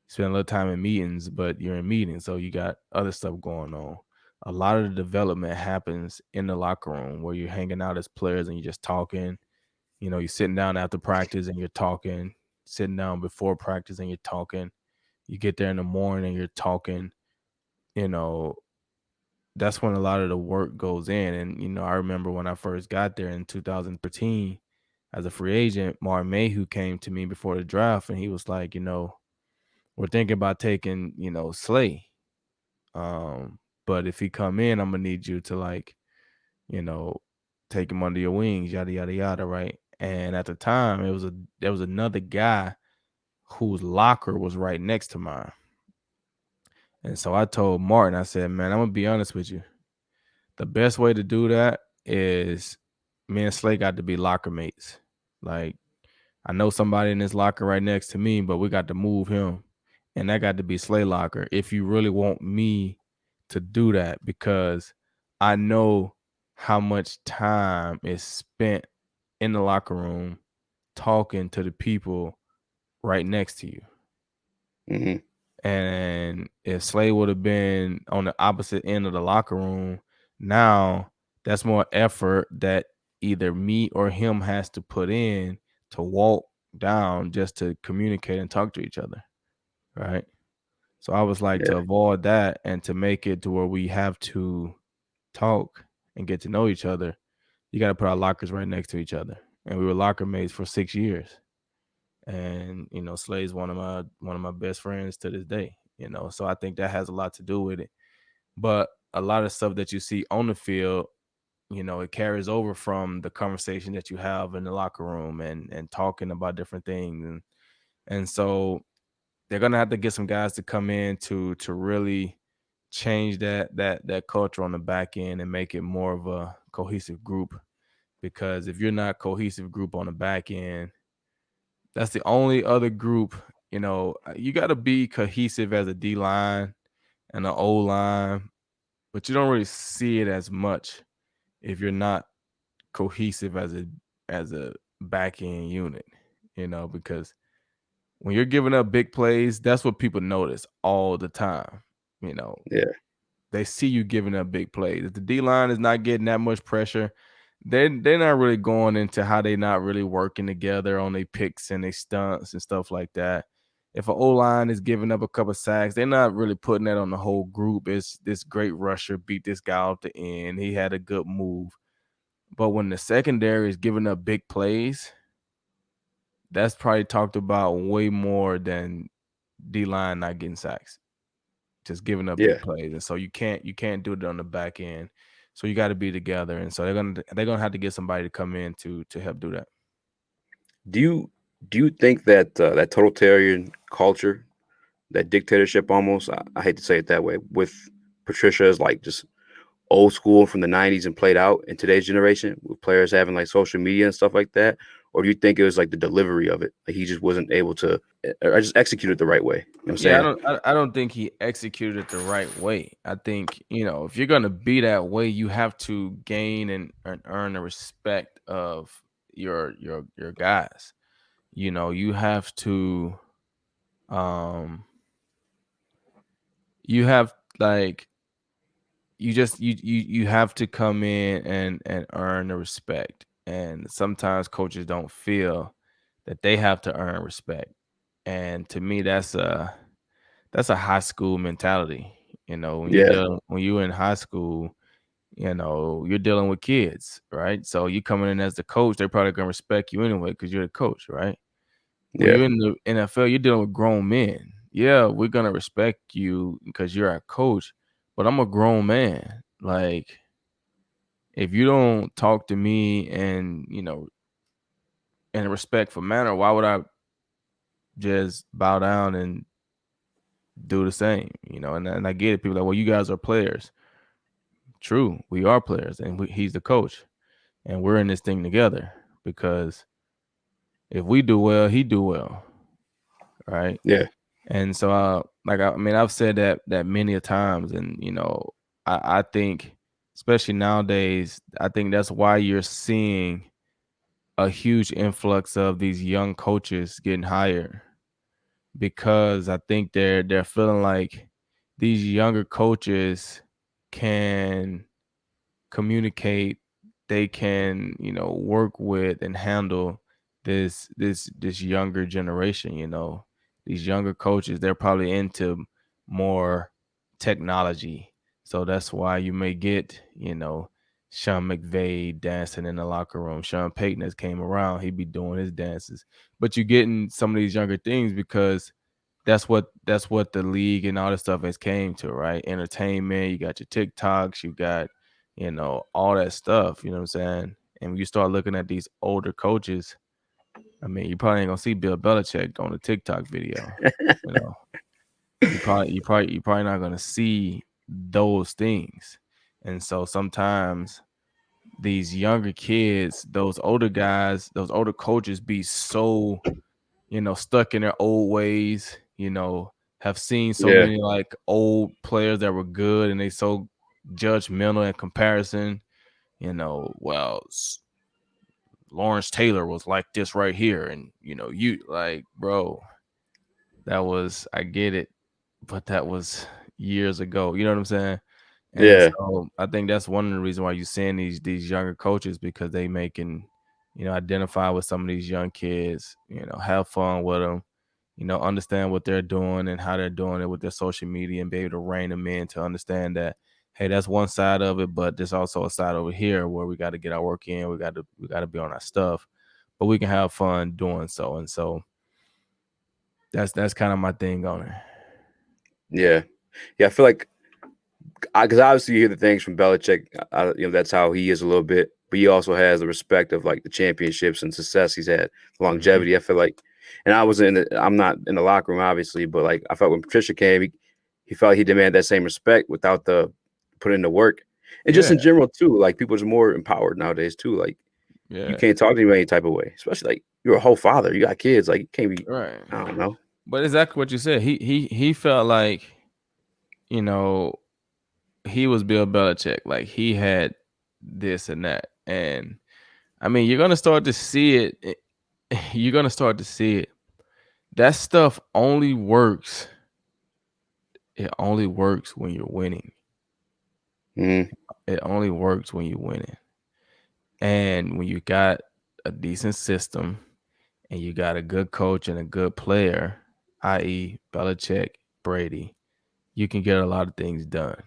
Spend a little time in meetings, but you're in meetings, so you got other stuff going on. A lot of the development happens in the locker room where you're hanging out as players and you're just talking. You're sitting down after practice and you're talking, sitting down before practice and you're talking. You get there in the morning and you're talking. That's when a lot of the work goes in. And, I remember when I first got there in 2013 as a free agent, Martin Mayhew came to me before the draft and he was like, we're thinking about taking, Slay. But if he come in, I'm gonna need you to you know, take him under your wings, yada yada yada, right? And at the time, there was another guy whose locker was right next to mine. And so I told Martin, I said, man, I'm gonna be honest with you. The best way to do that is me and Slay got to be locker mates. Like, I know somebody in this locker right next to me, but we got to move him. And that got to be Slay locker if you really want me to do that, because I know how much time is spent in the locker room talking to the people right next to you. mm-hmm. And if Slay would have been on the opposite end of the locker room, now that's more effort that either me or him has to put in to walk down just to communicate and talk to each other. Right. So I was like, Yeah. to avoid that and to make it to where we have to talk and get to know each other, you got to put our lockers right next to each other. And we were locker mates for 6 years. And Slay's one of my best friends to this day. So I think that has a lot to do with it. But a lot of stuff that you see on the field, it carries over from the conversation that you have in the locker room and talking about different things. And so they're gonna have to get some guys to come in to really change that culture on the back end and make it more of a cohesive group. Because if you're not cohesive group on the back end, that's the only other group. You got to be cohesive as a D line and an O line, but you don't really see it as much if you're not cohesive as a back end unit. Because when you're giving up big plays, that's what people notice all the time. Yeah. They see you giving up big plays. If the D line is not getting that much pressure, they're not really going into how they not really working together on their picks and their stunts and stuff like that. If an O-line is giving up a couple sacks, they're not really putting that on the whole group. It's this great rusher beat this guy off the end. He had a good move. But when the secondary is giving up big plays, that's probably talked about way more than D-line not getting sacks. Just giving up big plays. And so you can't do it on the back end. So you got to be together. And so they're gonna have to get somebody to come in to help do that. Do you think that that totalitarian culture, that dictatorship almost, I hate to say it that way, with Patricia is like just old school from the 90s and played out in today's generation with players having like social media and stuff like that? Or do you think it was like the delivery of it? Like he just wasn't able to, or just execute it the right way? You know what I'm saying? I don't think he executed it the right way. I think, if you're going to be that way, you have to gain and earn the respect of your guys. You have to you have like you have to come in and earn the respect. And sometimes coaches don't feel that they have to earn respect. And to me, that's a high school mentality. When Yeah. when you're in high school, you're dealing with kids, right? So you coming in as the coach, they're probably gonna respect you anyway because you're the coach, right? When Yeah. you're in the NFL, you're dealing with grown men. Yeah, we're gonna respect you because you're our coach, but I'm a grown man. Like, if you don't talk to me and in a respectful manner, why would I just bow down and do the same? And I get it. People are like, well, you guys are players. True, we are players, and he's the coach, and we're in this thing together because if we do well, he do well, right? Yeah. And so, I've said that many a times, and I think, especially nowadays, I think that's why you're seeing a huge influx of these young coaches getting hired, because I think they're feeling like these younger coaches can communicate, they can work with and handle this younger generation. These younger coaches, they're probably into more technology, so that's why you may get Sean McVay dancing in the locker room. Sean Payton has came around, he'd be doing his dances, but you're getting some of these younger things because that's what the league and all this stuff has came to, right? Entertainment, you got your TikToks, you got all that stuff, you know what I'm saying? And when you start looking at these older coaches, you probably ain't gonna see Bill Belichick on a TikTok video. You know, you probably not gonna see those things. And so sometimes these younger kids, those older guys, those older coaches be so stuck in their old ways, have seen so Yeah. many like old players that were good, and they so judgmental in comparison. Well, Lawrence Taylor was like this right here, and you like, bro, I get it, but that was years ago. You know what I'm saying? And Yeah. so I think that's one of the reasons why you're seeing these younger coaches, because they making identify with some of these young kids, have fun with them, understand what they're doing and how they're doing it with their social media, and be able to rein them in to understand that, hey, that's one side of it, but there's also a side over here where we got to get our work in. We got to be on our stuff, but we can have fun doing so. And so that's kind of my thing on it. Yeah. Yeah. I feel like, because obviously you hear the things from Belichick, that's how he is a little bit, but he also has the respect of like the championships and success he's had, longevity. I feel like, and I'm not in the locker room obviously, but like I felt when Patricia came, he felt he demanded that same respect without the put in the work, and just Yeah, in general too. Like people are more empowered nowadays too. Like you yeah, can't talk to him any type of way, especially like you're a whole father, you got kids, like you can't be. right. I don't know. But exactly what you said. He felt like, you know, he was Bill Belichick. Like he had this and that. And you're gonna start to see it. You're gonna start to see it. That stuff only works. It only works when you're winning. Mm-hmm. It only works when you're winning. And when you got a decent system and you got a good coach and a good player, i.e. Belichick, Brady, you can get a lot of things done.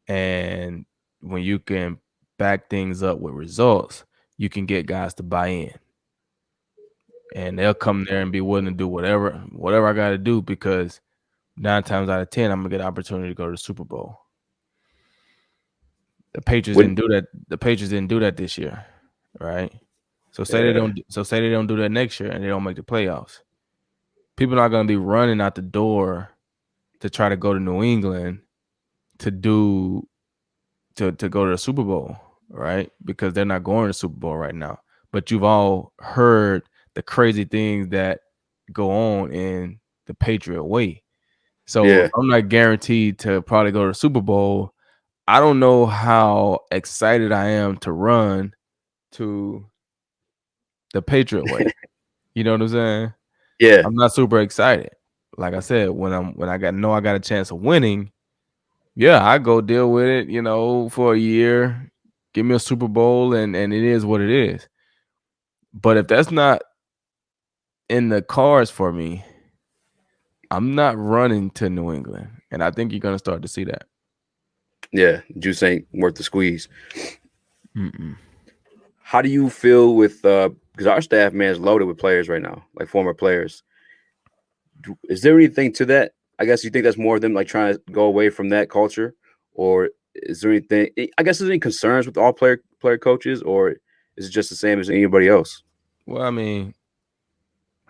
And when you can back things up with results, you can get guys to buy in. And they'll come there and be willing to do whatever I got to do, because 9 times out of 10, I'm gonna get an opportunity to go to the Super Bowl. The Patriots When didn't do that. The Patriots didn't do that this year, right? So say they yeah, don't. So say they don't do that next year and they don't make the playoffs. People are not gonna be running out the door to try to go to New England to do to go to the Super Bowl, right? Because they're not going to the Super Bowl right now. But you've all heard the crazy things that go on in the Patriot way. So if yeah, I'm not guaranteed to probably go to the Super Bowl, I don't know how excited I am to run to the Patriot way. You know what I'm saying? yeah. I'm not super excited. Like I said, when I got a chance of winning, yeah, I go deal with it, for a year, give me a Super Bowl, and it is what it is. But if that's not in the cards for me, I'm not running to New England. And I think you're gonna start to see that. Yeah, juice ain't worth the squeeze. Mm-mm. How do you feel with because our staff, man, is loaded with players right now, like former players. Is there anything to that? I guess you think that's more of them like trying to go away from that culture, or is there anything? I guess, is there any concerns with all player coaches, or is it just the same as anybody else? Well, I mean,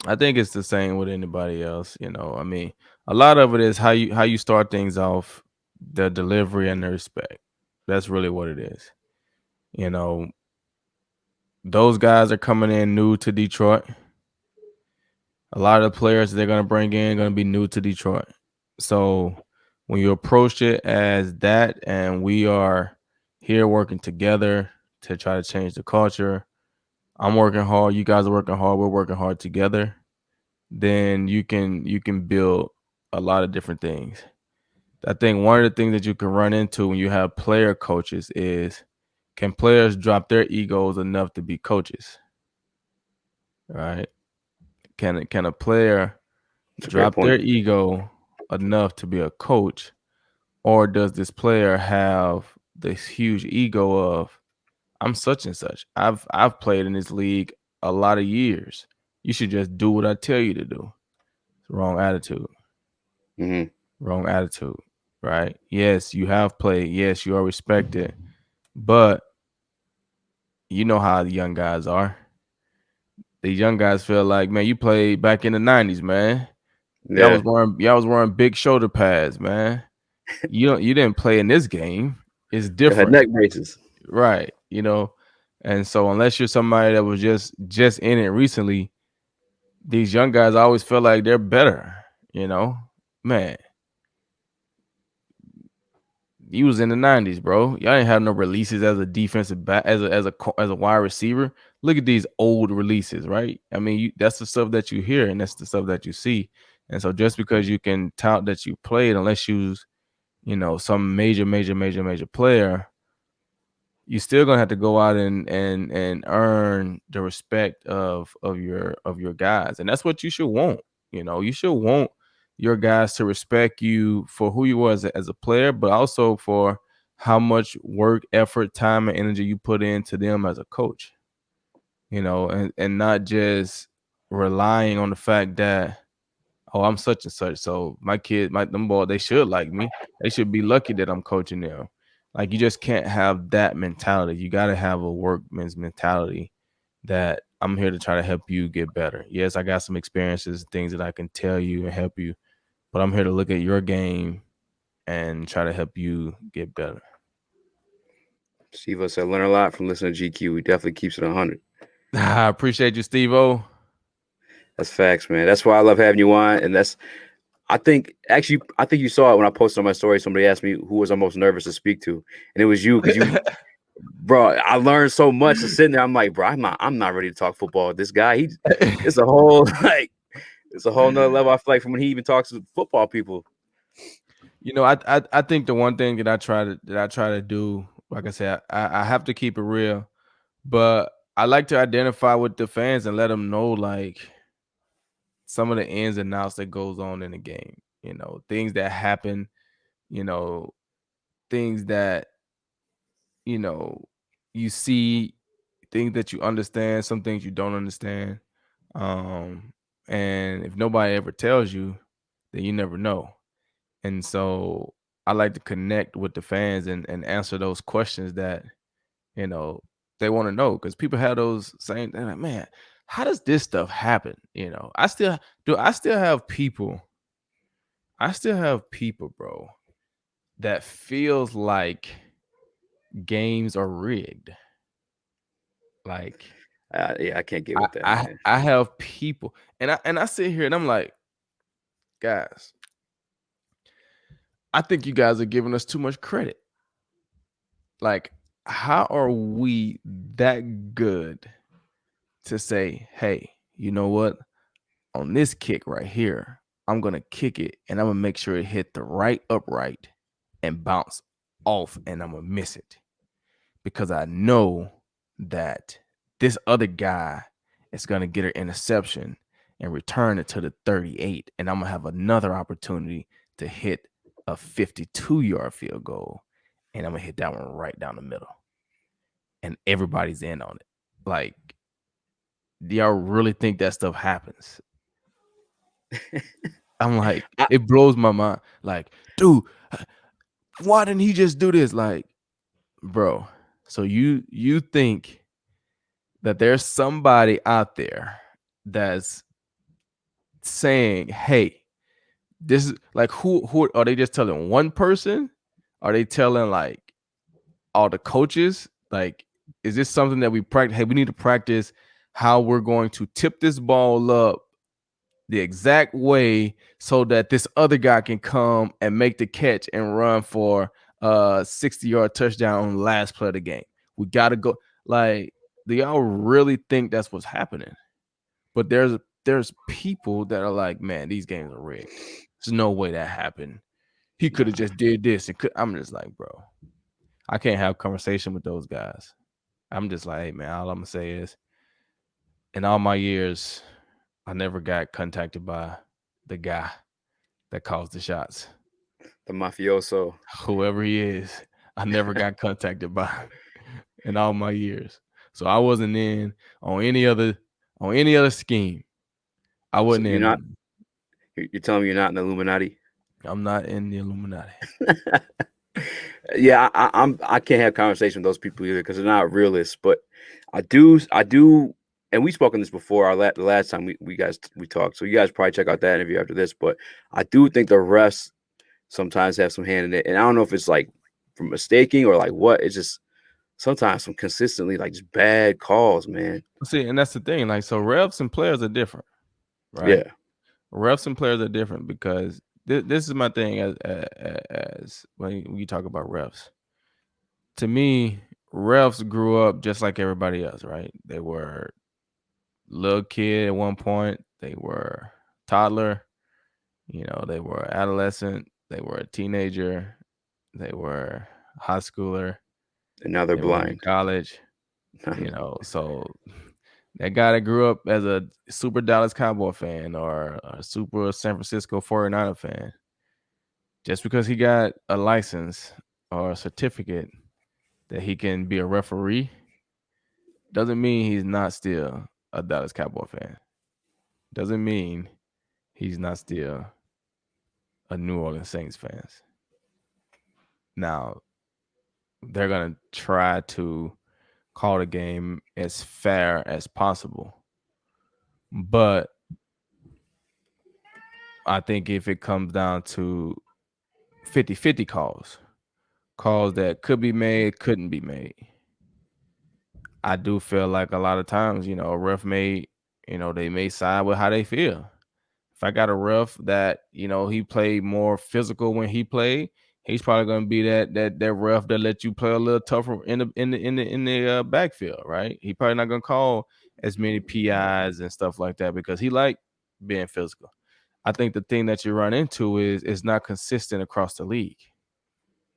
I think it's the same with anybody else. I mean, a lot of it is how you start things off, the delivery and the respect. That's really what it is. You know, those guys are coming in new to Detroit. A lot of the players they're gonna bring in gonna be new to Detroit. So when you approach it as that, and we are here working together to try to change the culture, I'm working hard, you guys are working hard, we're working hard together, then you can build a lot of different things. I think one of the things that you can run into when you have player coaches is, can players drop their egos enough to be coaches? Right? Can a player It's a great drop their point. ego enough to be a coach, or does this player have this huge ego of, I'm such and such. I've played in this league a lot of years. You should just do what I tell you to do. It's wrong attitude. Hmm. Wrong attitude. Right? Yes, you have played. Yes, you are respected. But you know how the young guys are. The young guys feel like, man, you played back in the 90s, man. Yeah, Y'all was wearing big shoulder pads, man. You didn't play in this game. It's y'all had different. neck braces. Right. And so unless you're somebody that was just in it recently, these young guys always feel like they're better, you know. Man, you was in the 90s, bro. Y'all didn't have no releases as a defensive back, as a wide receiver. Look at these old releases, right? I mean, that's the stuff that you hear and that's the stuff that you see. And so just because you can tout that you played, unless some major player, you still gonna have to go out and earn the respect of your guys, and that's what you should want. You should want your guys to respect you for who you are as a player, but also for how much work, effort, time, and energy you put into them as a coach. And not just relying on the fact that, oh, I'm such and such, so my kid, them boy, they should like me. They should be lucky that I'm coaching them. Like, you just can't have that mentality. You got to have a workman's mentality that I'm here to try to help you get better. Yes, I got some experiences, things that I can tell you and help you, but I'm here to look at your game and try to help you get better. Steve said, learn a lot from listening to GQ. He definitely keeps it 100. I appreciate you, Steve-O. That's facts, man. That's why I love having you on. And I think you saw it when I posted on my story. Somebody asked me who was I most nervous to speak to, and it was you, because bro, I learned so much just sitting there. I'm like, bro, I'm not ready to talk football with this guy. It's a whole it's a whole nother level. I feel like from when he even talks to football people. I think the one thing that I try to do, like I said, I have to keep it real, but I like to identify with the fans and let them know, like, some of the ins and outs that goes on in the game. Things that happen. You know, things that you know you see, things that you understand, some things you don't understand. Um, and if nobody ever tells you, then you never know. And so I like to connect with the fans and answer those questions that you know they want to know, because people have those same. They're like, man, how does this stuff happen? I still have people. I still have people, bro, that feels like games are rigged. Like, Yeah, I can't get I with that, I, man. I have people, and I sit here and I'm like, guys, I think you guys are giving us too much credit. Like, how are we that good to say, hey, you know what? On this kick right here, I'm gonna kick it and I'm gonna make sure it hit the right upright and bounce off, and I'm gonna miss it, because I know that this other guy is going to get an interception and return it to the 38, and I'm going to have another opportunity to hit a 52-yard field goal. and I'm gonna hit that one right down the middle, and everybody's in on it. Like, do y'all really think that stuff happens? I'm like, I, it blows my mind. Like, dude, why didn't he just do this? Like, bro, so you think that there's somebody out there that's saying, hey, this is like, who are they just telling one person? Are they telling like all the coaches? Like, is this something that we practice? Hey, we need to practice how we're going to tip this ball up the exact way so that this other guy can come and make the catch and run for a 60-yard touchdown on the last play of the game. We got to go. Like, do y'all really think that's what's happening? But there's people that are like, man, these games are rigged. There's no way that happened. He could have just did this. I'm just like, bro, I can't have conversation with those guys. I'm just like, hey, man, all I'm gonna say is, in all my years, I never got contacted by the guy that calls the shots. the mafioso. Whoever he is, I never got contacted by him in all my years. So I wasn't in on any other scheme. I So wasn't in on. you're telling me you're not in the Illuminati? I'm not in the Illuminati. Yeah, I can't have conversation with those people either because they're not realists. But I do, and we spoke on this before. The last time we talked, so you guys probably check out that interview after this. But I do think the refs sometimes have some hand in it, and I don't know if it's like from mistaking or like what. It's just sometimes some consistently like just bad calls, man. See, and that's the thing. Like, so refs and players are different, right? Yeah, Refs and players are different because this is my thing as when you talk about refs. To me, refs grew up just like everybody else, right? They were little kid at one point. They were toddler. They were adolescent. They were a teenager. They were high schooler. and now they're They were in blind. college. So that guy that grew up as a super Dallas Cowboy fan or a super San Francisco 49er fan, just because he got a license or a certificate that he can be a referee, doesn't mean he's not still a Dallas Cowboy fan. Doesn't mean he's not still a New Orleans Saints fan. Now, they're going to try to call the game as fair as possible. But I think if it comes down to 50-50 calls that could be made, couldn't be made, I do feel like a lot of times, a ref they may side with how they feel. If I got a ref that, he played more physical when he played, he's probably going to be that ref that let you play a little tougher in the backfield, right? He probably not going to call as many PIs and stuff like that because he like being physical. I think the thing that you run into is not consistent across the league.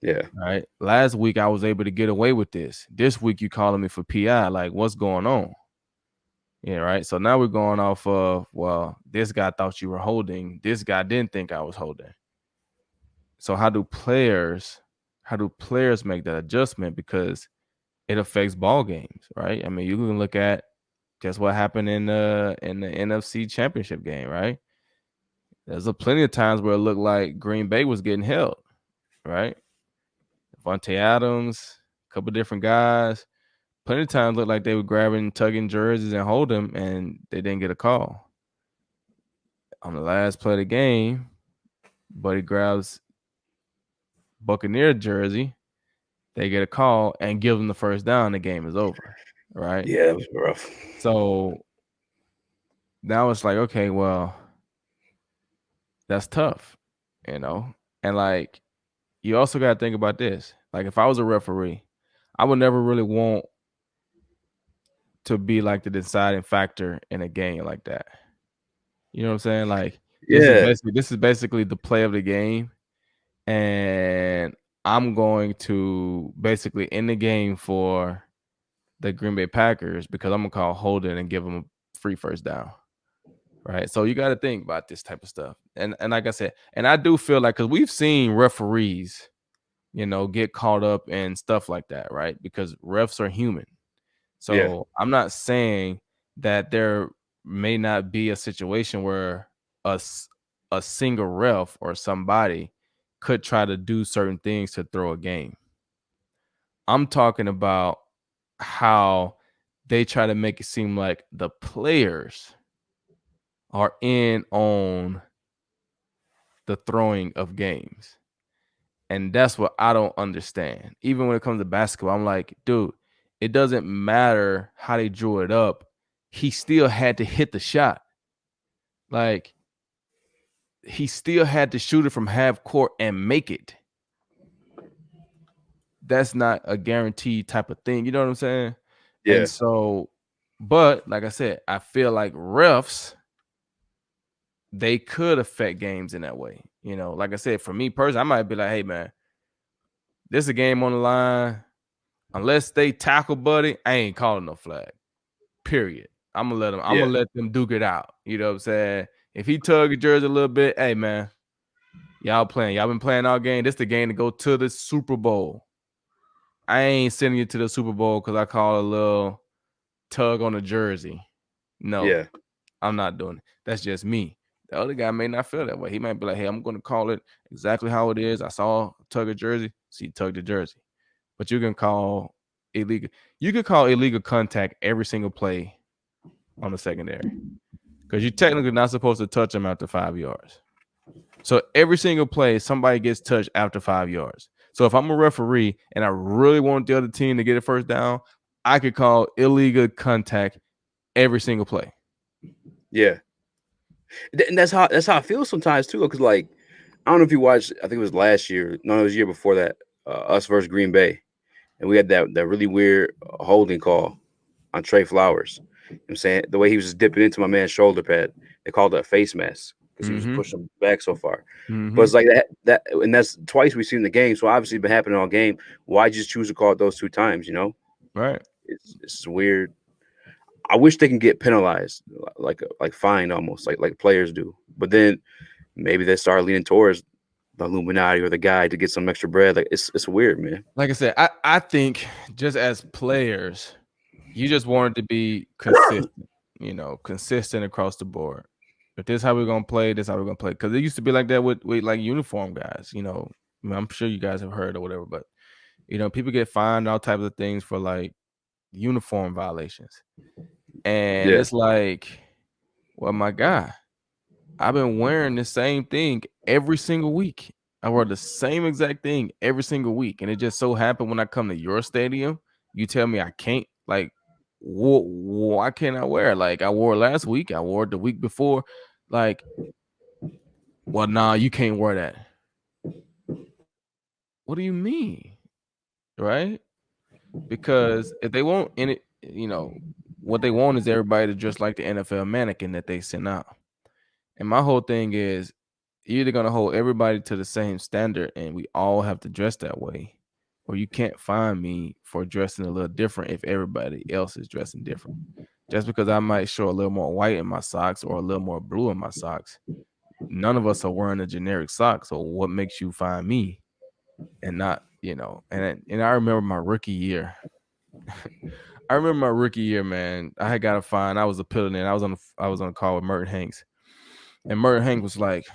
Yeah. Right. Last week I was able to get away with this. This week you calling me for PI. Like, what's going on? Yeah, right. So now we're going off of, well, this guy thought you were holding. This guy didn't think I was holding. So how do players make that adjustment? Because it affects ball games, right? I mean, you can look at just what happened in the NFC Championship game, right? There's a plenty of times where it looked like Green Bay was getting held, right? Devontae Adams, a couple different guys. Plenty of times looked like they were grabbing, tugging jerseys and hold them, and they didn't get a call. On the last play of the game, Buddy grabs Buccaneer jersey. They get a call and give them the first down. The game is over, right? Yeah, it was rough. So now it's like, okay, well, that's tough, And like, you also got to think about this. Like, if I was a referee, I would never really want to be like the deciding factor in a game like that. You know what I'm saying? Like, this is basically the play of the game, and I'm going to basically end the game for the Green Bay Packers because I'm gonna call holding and give them a free first down. Right. So you got to think about this type of stuff. And like I said, and I do feel like, because we've seen referees get caught up in stuff like that, right? Because refs are human. So Yeah. I'm not saying that there may not be a situation where a single ref or somebody could try to do certain things to throw a game. I'm talking about how they try to make it seem like the players are in on the throwing of games. And that's what I don't understand. Even when it comes to basketball, I'm like, dude, it doesn't matter how they drew it up. He still had to hit the shot. Like, he still had to shoot it from half court and make it. That's not a guaranteed type of thing. You know what I'm saying? Yeah. And so, but like I said, I feel like refs, they could affect games in that way. Like I said, for me personally, I might be like, hey, man, this is a game on the line. Unless they tackle Buddy, I ain't calling no flag. Period. I'm gonna let them duke it out. You know what I'm saying? If he tug a jersey a little bit, hey man, y'all been playing all game. This the game to go to the Super Bowl. I ain't sending you to the Super Bowl because I call a little tug on the jersey. No, Yeah. I'm not doing it. That's just me. The other guy may not feel that way. He might be like, hey, I'm gonna call it exactly how it is. I saw tug a jersey, so he tugged the jersey. But you can call illegal. You could call illegal contact every single play on the secondary because you're technically not supposed to touch them after 5 yards. So every single play, somebody gets touched after 5 yards. So if I'm a referee and I really want the other team to get a first down, I could call illegal contact every single play. Yeah. And that's how I feel sometimes too. Because like, I don't know if you watched. I think it was last year. No, it was the year before that. Us versus Green Bay, and we had that really weird holding call on Trey Flowers. You know what I'm saying, the way he was just dipping into my man's shoulder pad, they called it a face mask because he was pushing him back so far. But it's like that, and that's twice we've seen the game. So obviously, it's been happening all game. Why just choose to call it those 2 times? Right? It's weird. I wish they can get penalized, like fined almost, like players do. But then maybe they start leaning towards the Illuminati or the guy to get some extra bread. Like it's weird, man. Like I said, I think just as players, you just wanted to be consistent, consistent across the board. If this is how we're gonna play, this is how we're gonna play. Because it used to be like that with like uniform guys. I'm sure you guys have heard or whatever, but people get fined all types of things for like uniform violations, and it's like, well, my guy, I've been wearing the same thing every single week. I wear the same exact thing every single week, and it just so happened when I come to your stadium, you tell me I can't. Like, why can't I wear it? Like, I wore it last week, I wore it the week before. Like, well, nah, you can't wear that. What do you mean? Right? Because if they want in it, what they want is everybody to dress like the NFL mannequin that they send out. And my whole thing is, you're either gonna hold everybody to the same standard and we all have to dress that way, or you can't find me for dressing a little different if everybody else is dressing different. Just because I might show a little more white in my socks or a little more blue in my socks, none of us are wearing a generic sock. So what makes you find me and not, and I remember my rookie year. Man. I had got a fine. I was appealing it. I was on a call with Merton Hanks. And Merton Hanks was like,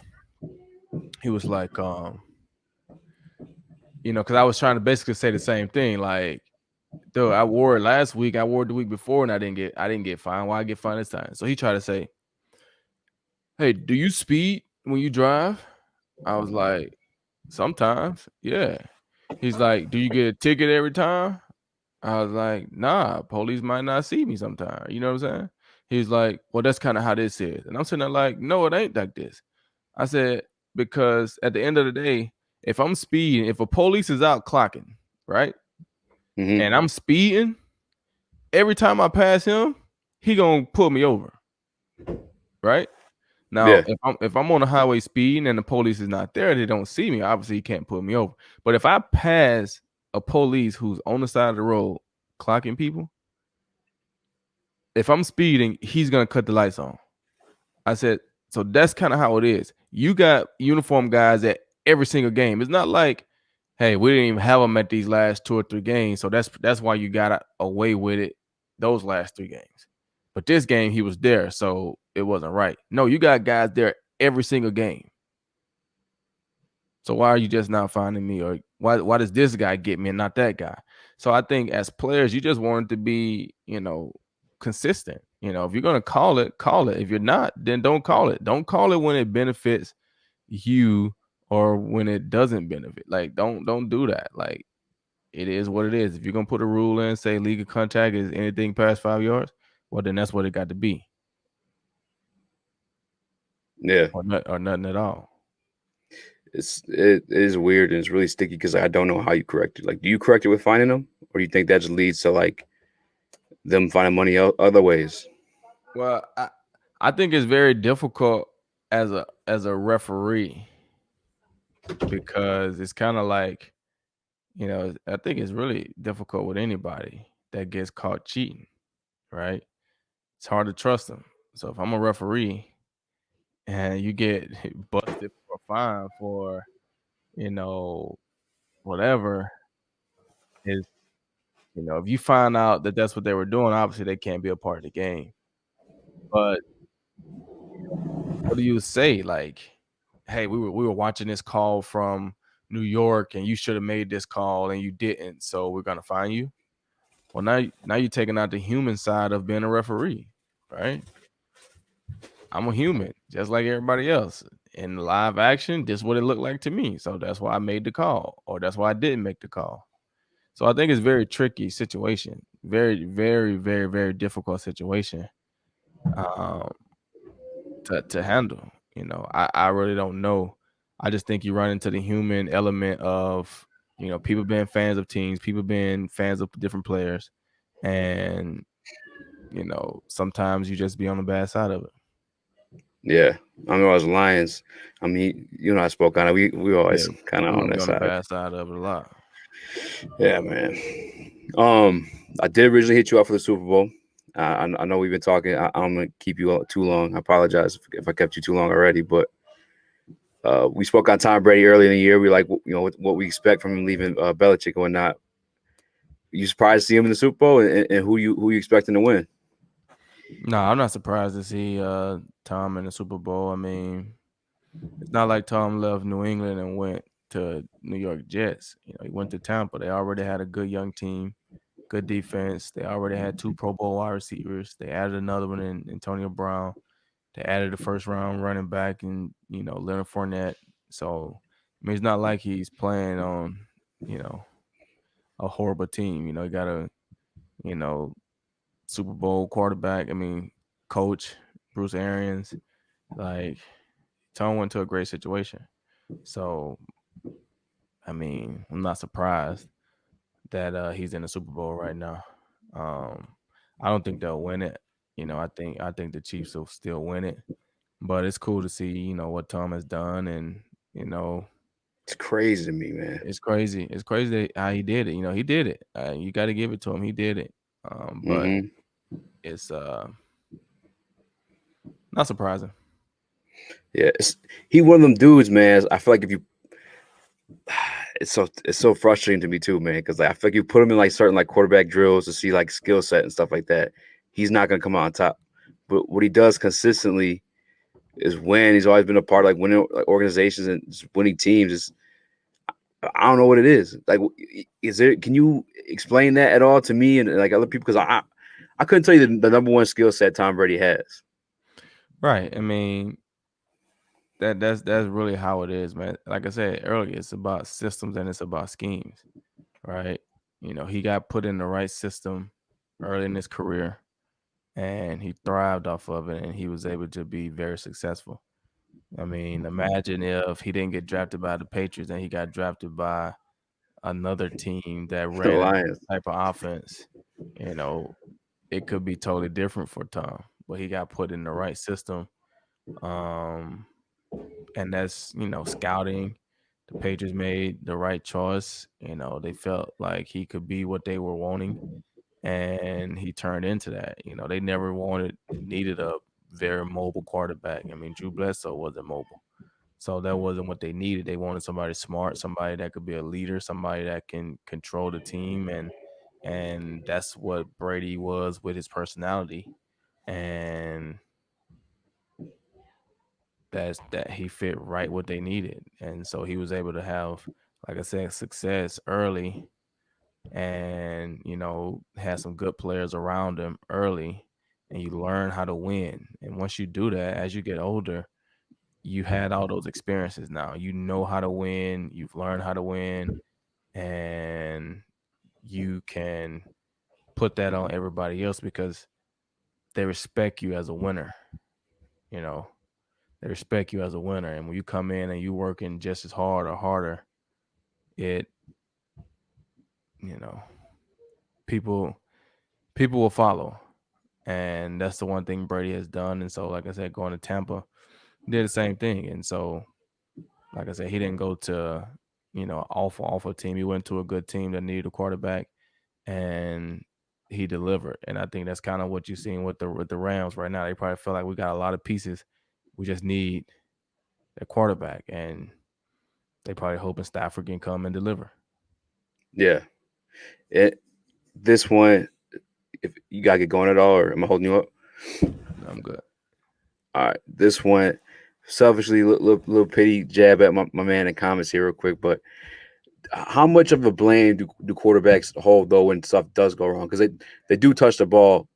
because I was trying to basically say the same thing. Like, dude, I wore it last week. I wore it the week before, and I didn't get fined. Why I get fined this time? So he tried to say, hey, do you speed when you drive? I was like, sometimes, yeah. He's like, do you get a ticket every time? I was like, nah, police might not see me sometimes. You know what I'm saying? He's like, well, that's kind of how this is. And I'm sitting there like, no, it ain't like this. I said, because at the end of the day, if I'm speeding, if a police is out clocking, right, and I'm speeding, every time I pass him, he gonna pull me over, right? Now, if I'm on the highway speeding and the police is not there, they don't see me. Obviously, he can't pull me over. But if I pass a police who's on the side of the road clocking people, if I'm speeding, he's gonna cut the lights on. I said, so that's kind of how it is. You got uniform guys at every single game. It's not like, hey, we didn't even have him at these last 2 or 3 games, so that's why you got away with it those last 3 games. But this game, he was there, so it wasn't right. No, you got guys there every single game. So why are you just not finding me, or why does this guy get me and not that guy? So I think as players, you just want it to be, consistent. If you're gonna call it, call it. If you're not, then don't call it. Don't call it when it benefits you or when it doesn't benefit. Like, don't do that. Like, it is what it is. If you're gonna put a rule in, say legal contact is anything past 5 yards, well, then that's what it got to be. Yeah, Or nothing at all. it is weird and it's really sticky because I don't know how you correct it. Like, do you correct it with finding them, or do you think that just leads to like them finding money other ways? Well, I think it's very difficult as a referee, because it's kind of like, I think it's really difficult with anybody that gets caught cheating, right? It's hard to trust them. So if I'm a referee and you get busted for a fine for, whatever, is, if you find out that that's what they were doing, obviously they can't be a part of the game. But what do you say? Like, hey, we were watching this call from New York, and you should have made this call and you didn't, so we're gonna fine you. Well, now you're taking out the human side of being a referee, right? I'm a human, just like everybody else. In live action, this is what it looked like to me. So that's why I made the call, or that's why I didn't make the call. So I think it's a very tricky situation. Very, very, very, very difficult situation um, to handle. I really don't know. I just think you run into the human element of, people being fans of teams, people being fans of different players, and sometimes you just be on the bad side of it. Yeah, I mean, as Lions, I mean, you and I spoke on it. We always Yeah, kind of we're on gonna be that on the side. bad side of it a lot. Yeah, man. I did originally hit you up for the Super Bowl. I know we've been talking. I'm gonna keep you too long. I apologize if I kept you too long already, but we spoke on Tom Brady early in the year. We like, what we expect from him leaving Belichick and whatnot. You surprised to see him in the Super Bowl, and who you expecting to win? No, I'm not surprised to see Tom in the Super Bowl. I mean, it's not like Tom left New England and went to New York Jets. He went to Tampa. They already had a good young team, good defense. They already had 2 Pro Bowl wide receivers. They added another one in Antonio Brown. They added a first round running back and, Leonard Fournette. So, I mean, it's not like he's playing on, a horrible team. He got a, you know, Super Bowl quarterback. I mean, coach Bruce Arians. Like, Tom went to a great situation. So, I mean, I'm not surprised that he's in the Super Bowl right now. Um, I don't think they'll win it. I think the Chiefs will still win it. But it's cool to see, what Tom has done, and It's crazy to me, man. it's crazy. It's crazy how he did it. He did it. You got to give it to him. He did it. But Hmm. it's not surprising. Yeah, he one of them dudes, man. I feel like if you, it's so frustrating to me too, man. Because like, I feel like you put him in like certain like quarterback drills to see like skill set and stuff like that. He's not gonna come out on top. But what he does consistently is win. He's always been a part of like winning like, organizations and just winning teams. I don't know what it is. Like, is there? Can you explain that at all to me and like other people? Because I couldn't tell you the number one skill set Tom Brady has. Right. I mean, that's really how it is, man. Like I said earlier, it's about systems and it's about schemes, right? He got put in the right system early in his career, and he thrived off of it, and he was able to be very successful. I mean, imagine if he didn't get drafted by the Patriots and he got drafted by another team that The ran a Lions. different type of offense. You know, it could be totally different for Tom, but he got put in the right system. Um, and that's, scouting. The Patriots made the right choice. They felt like he could be what they were wanting, and he turned into that. They never needed a very mobile quarterback. I mean, Drew Bledsoe wasn't mobile. So that wasn't what they needed. They wanted somebody smart, somebody that could be a leader, somebody that can control the team, and that's what Brady was with his personality, and that he fit right what they needed, and so he was able to have, like I said, success early, and had some good players around him early, and you learn how to win. And once you do that, as you get older, you had all those experiences now. You know how to win, you've learned how to win, and you can put that on everybody else because they respect you as a winner. You know, they respect you as a winner. And when you come in and you working just as hard or harder, it, people will follow. And that's the one thing Brady has done. And so, like I said, going to Tampa, did the same thing. And so, like I said, he didn't go to, awful team. He went to a good team that needed a quarterback, and he delivered. And I think that's kind of what you're seeing with the Rams right now. They probably feel like we got a lot of pieces. We just need a quarterback, and they probably hoping Stafford can come and deliver. Yeah. This one, if you gotta get going at all, or am I holding you up? I'm good. All right. This one, selfishly, little pity jab at my man in comments here real quick, but how much of a blame do quarterbacks hold though when stuff does go wrong? Because they do touch the ball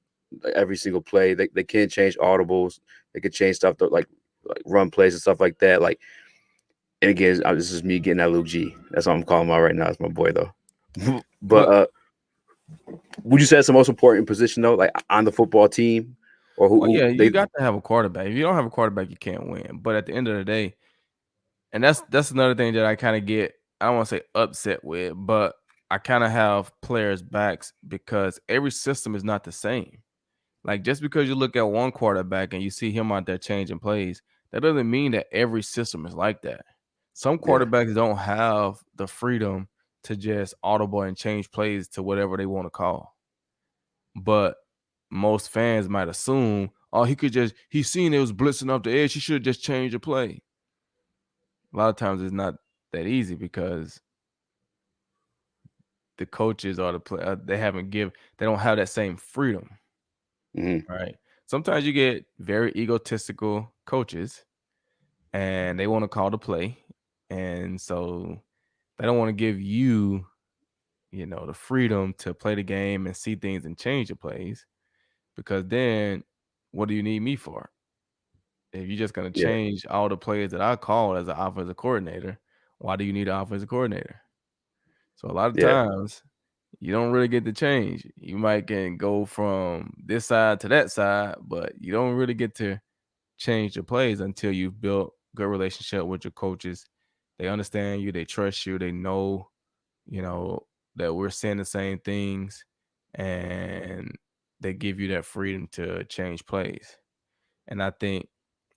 every single play. They can change audibles. They can change stuff like run plays and stuff like that. Like, and again, this is me getting that Luke G. That's what I'm calling him out right now. That's my boy though. But would you say that's the most important position though, like on the football team, or who? Yeah, you got to have a quarterback. If you don't have a quarterback, you can't win. But at the end of the day, and that's another thing that I kind of get, I don't want to say upset with, but I kind of have players' backs because every system is not the same. Like, just because you look at one quarterback and you see him out there changing plays, that doesn't mean that every system is like that. Some quarterbacks don't have the freedom to just audible and change plays to whatever they want to call. But most fans might assume, oh, he's seen it was blitzing off the edge, he should just change the play. A lot of times it's not that easy because the coaches or the play, they don't have that same freedom. Mm-hmm. Right. Sometimes you get very egotistical coaches and they want to call the play. And so they don't want to give you, the freedom to play the game and see things and change the plays, because then what do you need me for? If you're just going to change all the plays that I call as an offensive coordinator, why do you need an offensive coordinator? So a lot of times you don't really get to change. You might can go from this side to that side, but you don't really get to change the plays until you've built good relationship with your coaches. They understand you, they trust you, they know, that we're saying the same things, and they give you that freedom to change plays. And I think,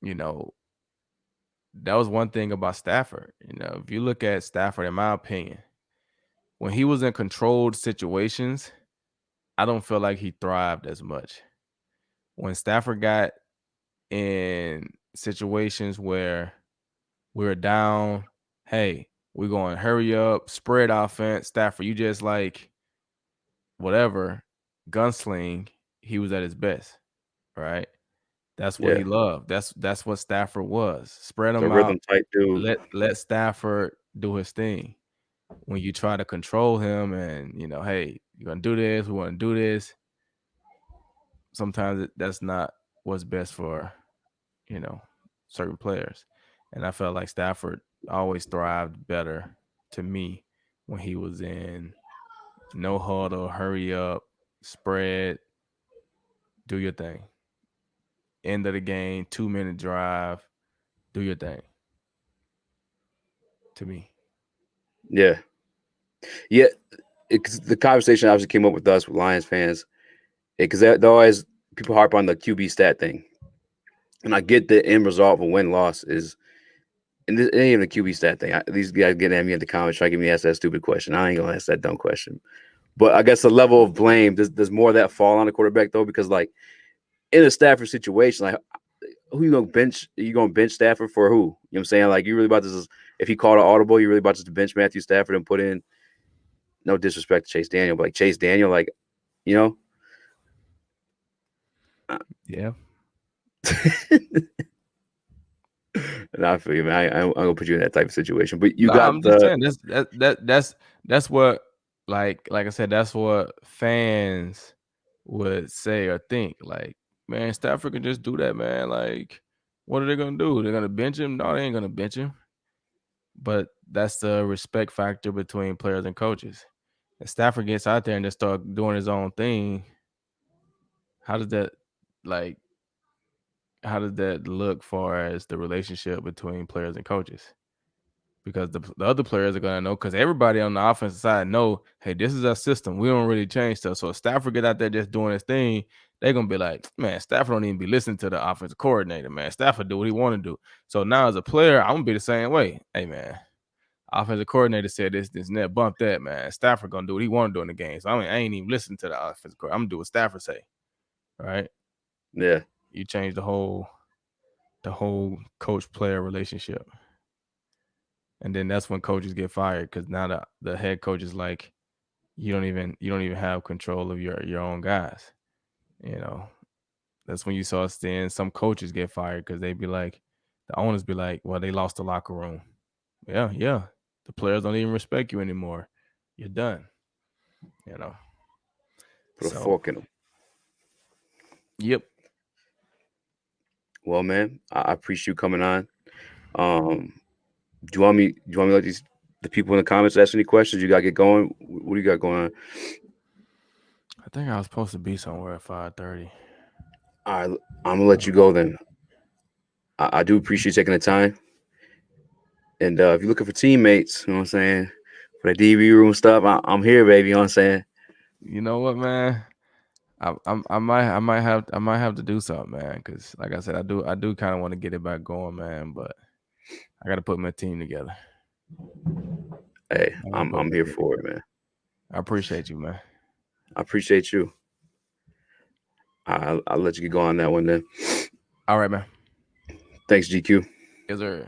that was one thing about Stafford. If you look at Stafford, in my opinion, when he was in controlled situations, I don't feel like he thrived as much. When Stafford got in situations where we're down, hey, we're going to hurry up, spread offense, Stafford, you just like whatever, gunsling, he was at his best, right? That's what he loved. That's what Stafford was. Spread him out, rhythm type dude. let Stafford do his thing. When you try to control him and, hey, you're going to do this, we want to do this, sometimes that's not what's best for, certain players. And I felt like Stafford always thrived better to me when he was in no huddle, hurry up, spread, do your thing. End of the game, 2-minute drive, do your thing. To me. Yeah. The conversation obviously came up with us, with Lions fans, because they always, people harp on the QB stat thing, and I get the end result of a win-loss is, and this ain't even a QB stat thing. These guys getting at me in the comments trying to get me to ask that stupid question. I ain't gonna ask that dumb question. But I guess the level of blame, does more of that fall on the quarterback though? Because like in a Stafford situation, like who you gonna bench? You gonna bench Stafford for who? You know what I'm saying? Like, you really about to if he called an audible, you really about to bench Matthew Stafford and put in, no disrespect to Chase Daniel, but like Chase Daniel, like, you know. Yeah. And I feel you, man. I'm gonna put you in that type of situation. But you No, got I'm just the saying that's what like I said, that's what fans would say or think. Like, man, Stafford can just do that, man. Like, what are they gonna do? They're gonna bench him? No, they ain't gonna bench him. But that's the respect factor between players and coaches. If Stafford gets out there and just start doing his own thing, how does that like how does that look far as the relationship between players and coaches? Because the other players are gonna know, because everybody on the offensive side know, hey, this is our system. We don't really change stuff. So if Stafford get out there just doing his thing, they're gonna be like, man, Stafford don't even be listening to the offensive coordinator, man. Stafford do what he want to do. So now as a player, I'm gonna be the same way. Hey, man, offensive coordinator said this, and that. Bump that, man. Stafford gonna do what he want to do in the game. So I ain't even listening to the offensive coordinator. I'm gonna do what Stafford say. Right? yeah. You change the whole coach player relationship. And then that's when coaches get fired, because now the head coach is like, you don't even have control of your own guys. You know, that's when you saw some coaches get fired because they be like, the owners be like, well, they lost the locker room. Yeah. The players don't even respect you anymore. You're done. You know. Put a So, fork in them. yep. Well, man, I appreciate you coming on. Do you want me to let the people in the comments ask any questions? You got to get going. What do you got going on? I think I was supposed to be somewhere at 5:30. All right, I'm gonna let you go then. I do appreciate you taking the time. And if you're looking for teammates, you know what I'm saying, for the DB room stuff, I'm here, baby. You know what I'm saying? You know what, man? I might have to do something, man, because like I said, I do kind of want to get it back going, man, but I got to put my team together. Hey, I'm here for it, man. I appreciate you, man. I appreciate you. I'll let you get going on that one then. All right, man. Thanks, GQ. Yes, sir.